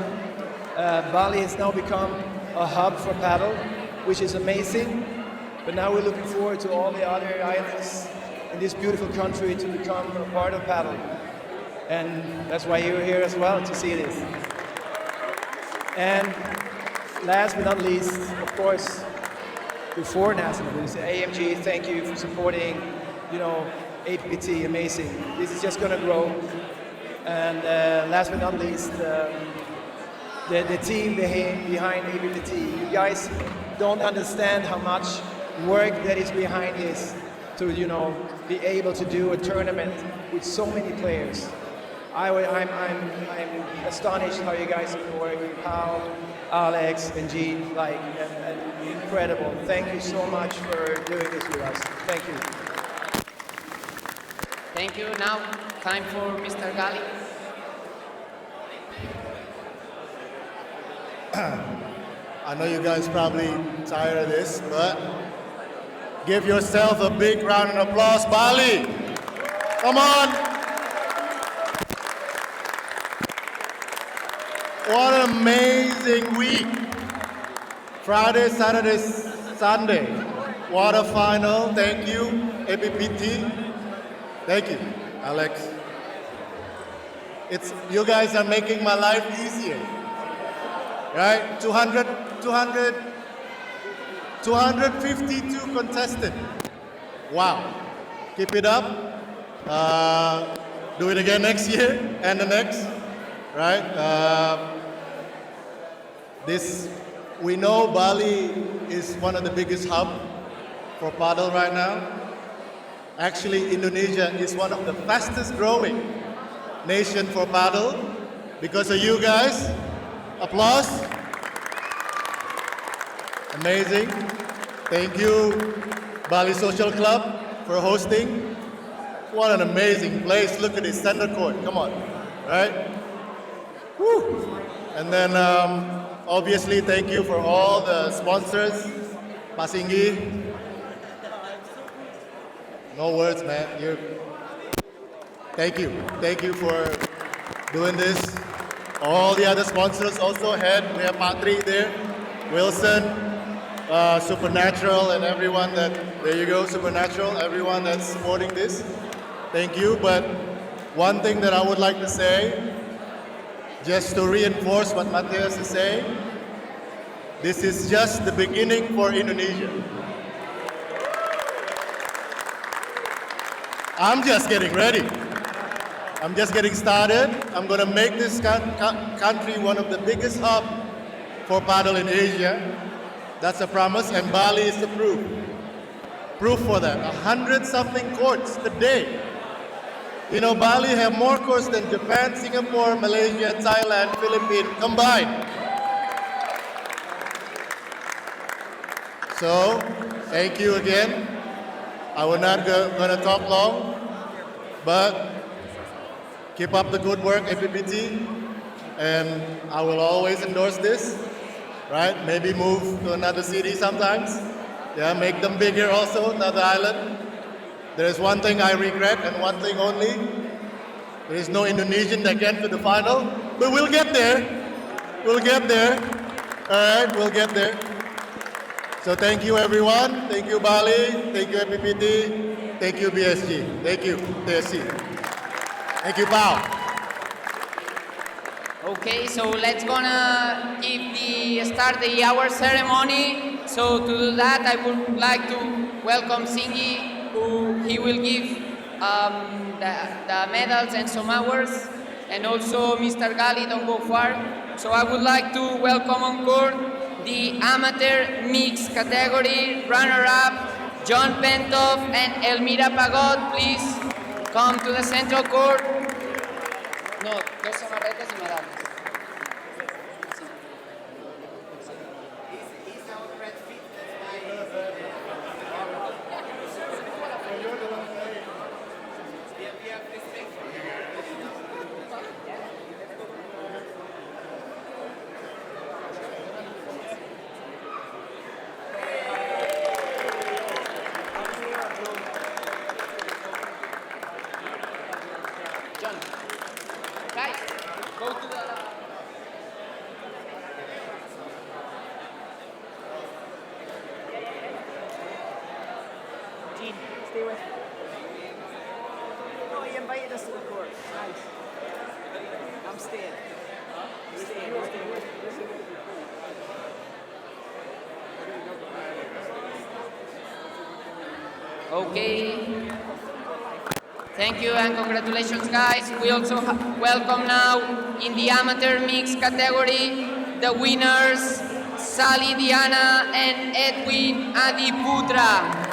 Bali has now become a hub for paddle, which is amazing. But now we're looking forward to all the other islands in this beautiful country to become a part of paddle. And that's why you're here as well, to see this. And last but not least, of course, before national, AMG, thank you for supporting, APPT, amazing. This is just gonna grow. And last but not least, the team behind APPT. You guys don't understand how much work that is behind this to, be able to do a tournament with so many players. I'm astonished how you guys have been working, how Alex and Jean, and incredible. Thank you so much for doing this with us. Thank you. Thank you. Now, time for Mr. Gali. I know you guys probably tired of this, but give yourself a big round of applause, Bali. Come on. What an amazing week. Friday, Saturday, Sunday. What a final. Thank you, APPT. Thank you, Alex. You guys are making my life easier. Right? 252 contestants. Wow. Keep it up. Do it again next year and the next. Right? We know Bali is one of the biggest hubs for Padel right now. Actually, Indonesia is one of the fastest growing nation for Padel because of you guys. Applause. Amazing. Thank you, Bali Social Club, for hosting. What an amazing place. Look at this center court. Come on. Right? Woo. And then, obviously, thank you for all the sponsors. Pasingi. No words, man. Thank you. Thank you for doing this. All the other sponsors also ahead. We have Patri there, Wilson, Supernatural, and everyone there you go, Supernatural, everyone that's supporting this. Thank you. But one thing that I would like to say, just to reinforce what Matthias is saying, this is just the beginning for Indonesia. I'm just getting ready. I'm just getting started. I'm going to make this country one of the biggest hubs for Padel in Asia. That's a promise, and Bali is the proof. Proof for that. 100-something courts today. You know, Bali have more courts than Japan, Singapore, Malaysia, Thailand, Philippines combined. So, thank you again. I will not going to talk long, but keep up the good work, APPT, and I will always endorse this, right? Maybe move to another city sometimes. Yeah, make them bigger also, another island. There is one thing I regret and one thing only. There is no Indonesian that get to the final, but we'll get there. We'll get there. All right, we'll get there. So thank you, everyone. Thank you, Bali. Thank you, APPT. Thank you, BSG. Thank you, TSC. Thank you, Pao. Okay, so let's gonna start the hour ceremony. So to do that, I would like to welcome Singi, who he will give the medals and some hours, and also Mr. Gali, don't go far. So I would like to welcome on court the amateur mixed category runner-up, John Pentoff and Elmira Pagod. Please come to the central court. No, dos amaretas y medallas. Okay. Thank you and congratulations, guys. We also welcome now in the amateur mixed category the winners, Sally Diana and Edwin Adiputra.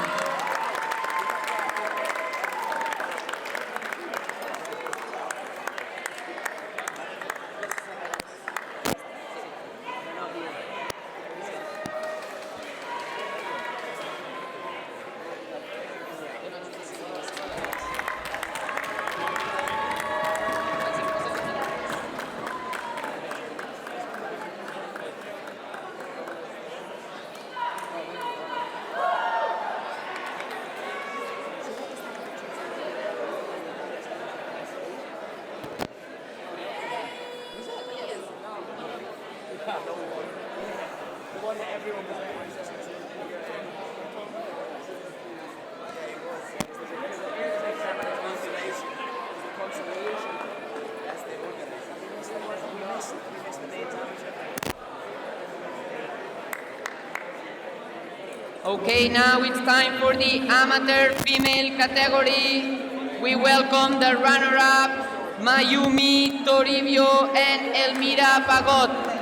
Okay, now it's time for the amateur female category. We welcome the runner-up, Mayumi Toribio and Elmira Pagot.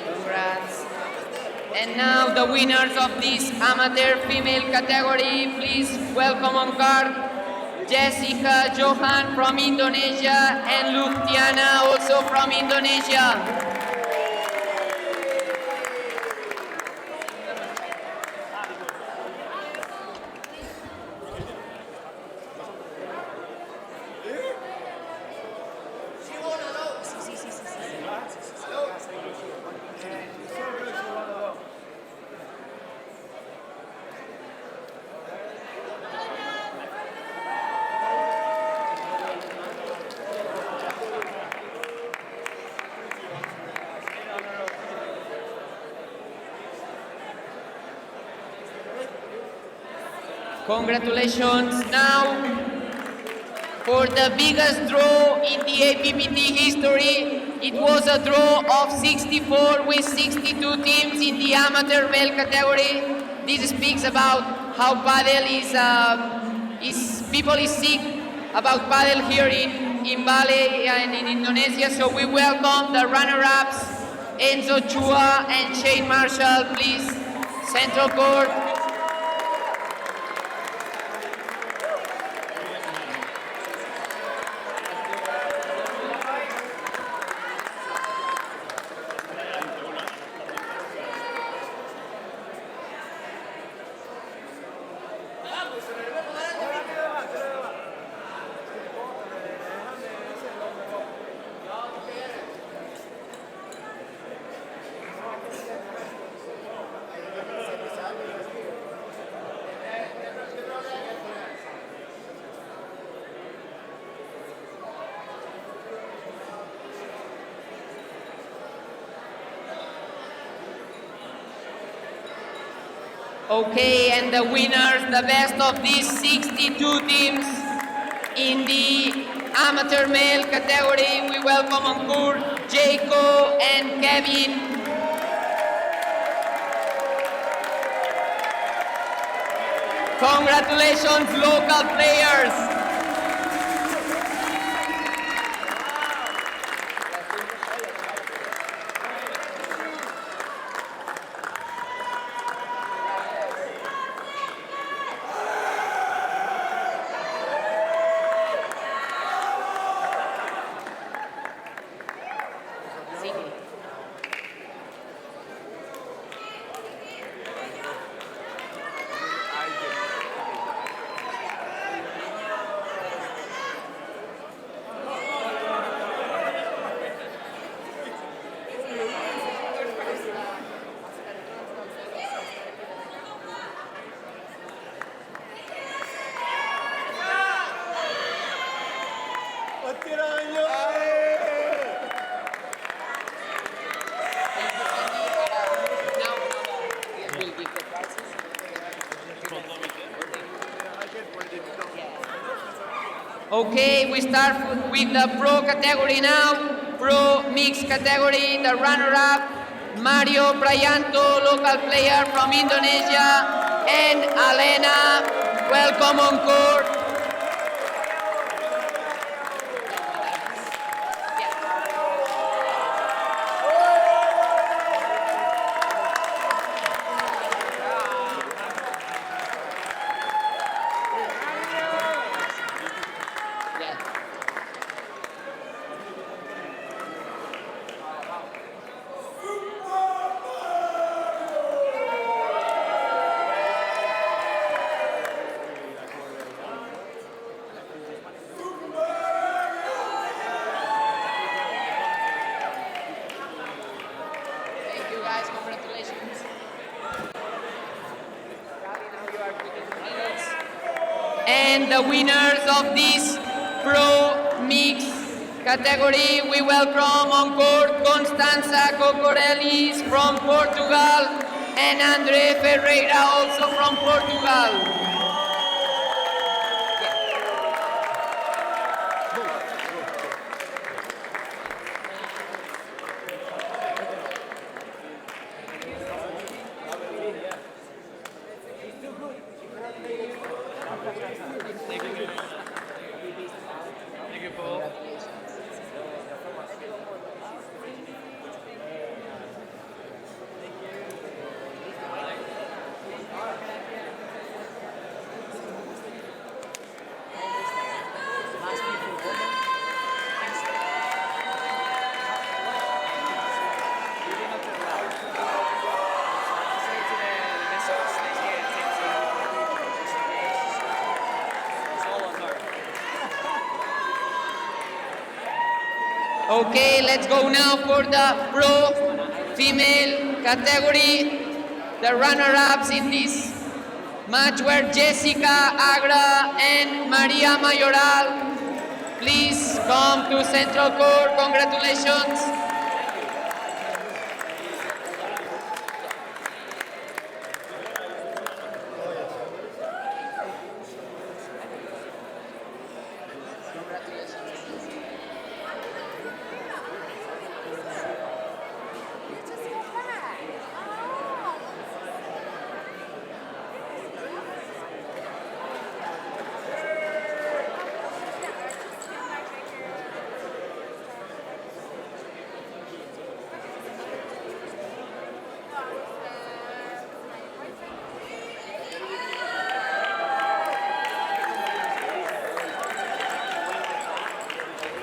Congrats. And now the winners of this amateur female category, please welcome on card Jessica Johan from Indonesia and Luftiana also from Indonesia. Congratulations. Now, for the biggest draw in the APPT history, it was a draw of 64 with 62 teams in the amateur male category. This speaks about how Padel people is sick about Padel here in Bali and in Indonesia. So we welcome the runner-ups, Enzo Chua and Shane Marshall, please, central court. Okay, and the winners, the best of these 62 teams in the amateur male category, we welcome on court Jaco and Kevin. Congratulations, local players. Okay, we start with the pro category now. Pro mixed category, the runner-up, Mario Brayanto, local player from Indonesia, and Alena, welcome on court. And the winners of this Pro Mix category, we welcome on court Constanza Cocorellis from Portugal and Andre Ferreira also from Portugal. Okay, let's go now for the Pro Female category. The runner-ups in this match were Jessica Agra and Maria Mayoral. Please come to Central Court. Congratulations.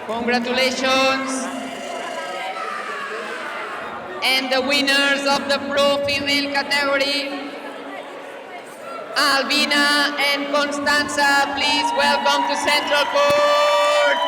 Congratulations. And the winners of the Pro Female category, Albina and Constanza, please welcome to Central Court.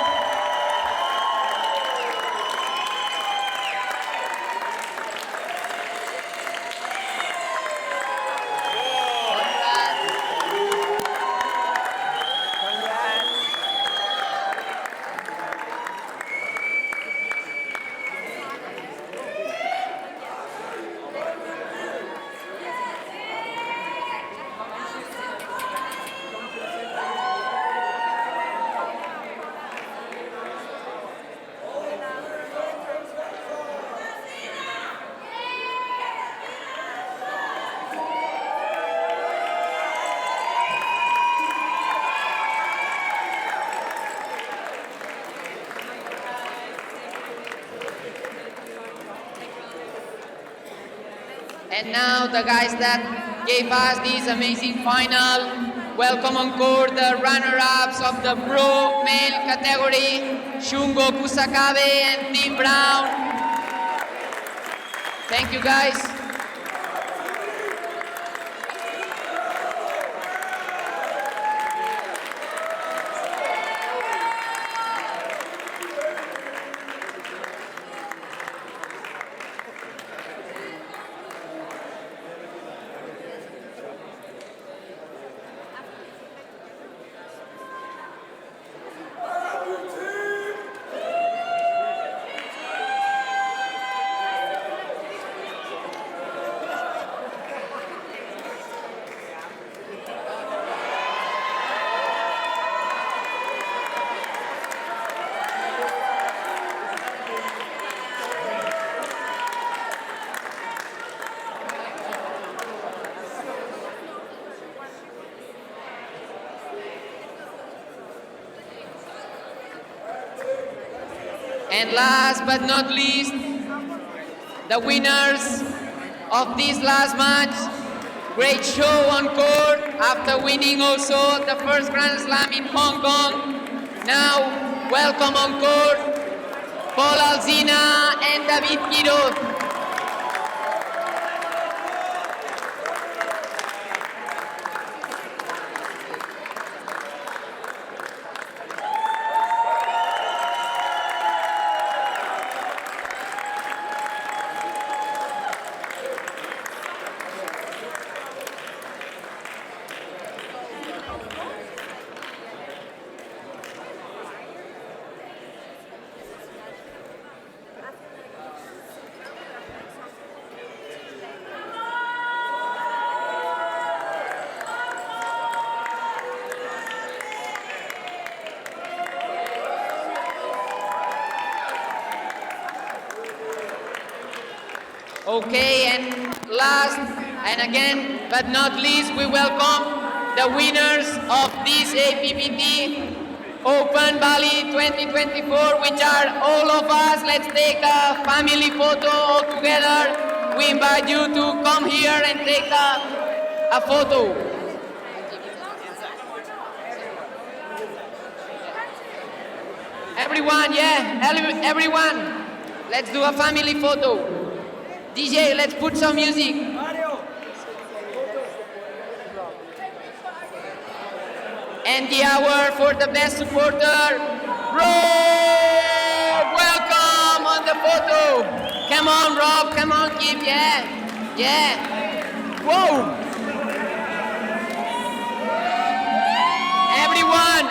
And now the guys that gave us this amazing final, welcome on court the runner-ups of the Pro Male category, Shungo Kusakabe and Tim Brown. Thank you guys. And last but not least, the winners of this last match. Great show on court after winning also the first Grand Slam in Hong Kong. Now, welcome on court, Paul Alsina and David Quiros. Okay, and last, and again, but not least, we welcome the winners of this APPT Open Bali 2024, which are all of us. Let's take a family photo all together. We invite you to come here and take a photo. Everyone, yeah, everyone, let's do a family photo. DJ, let's put some music. And the award for the best supporter, Rob! Welcome on the photo. Come on, Rob, come on, keep, yeah. Whoa!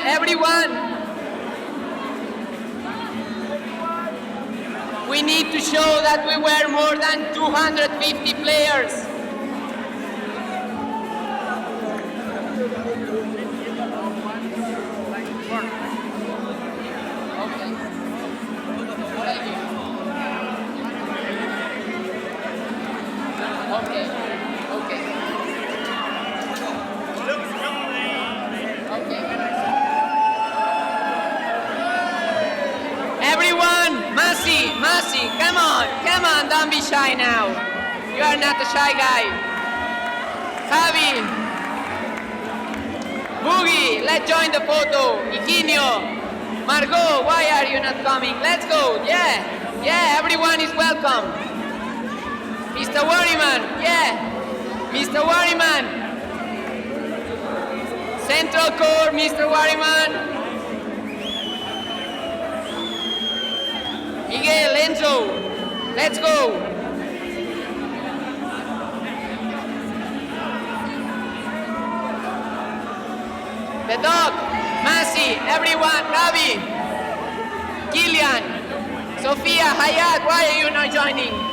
Everyone. We need to show that we were more than 250 players. Okay. Everyone, Masi, come on, don't be shy now. You are not a shy guy. Javi, Boogie, let's join the photo. Iquinho, Margot, why are you not coming? Let's go, yeah, everyone is welcome. Mr. Worryman, Mr. Worryman. Central Core, Mr. Worryman. Miguel, Enzo, let's go. The dog, Masi, everyone, Ravi, Gillian, Sophia, Hayat, why are you not joining?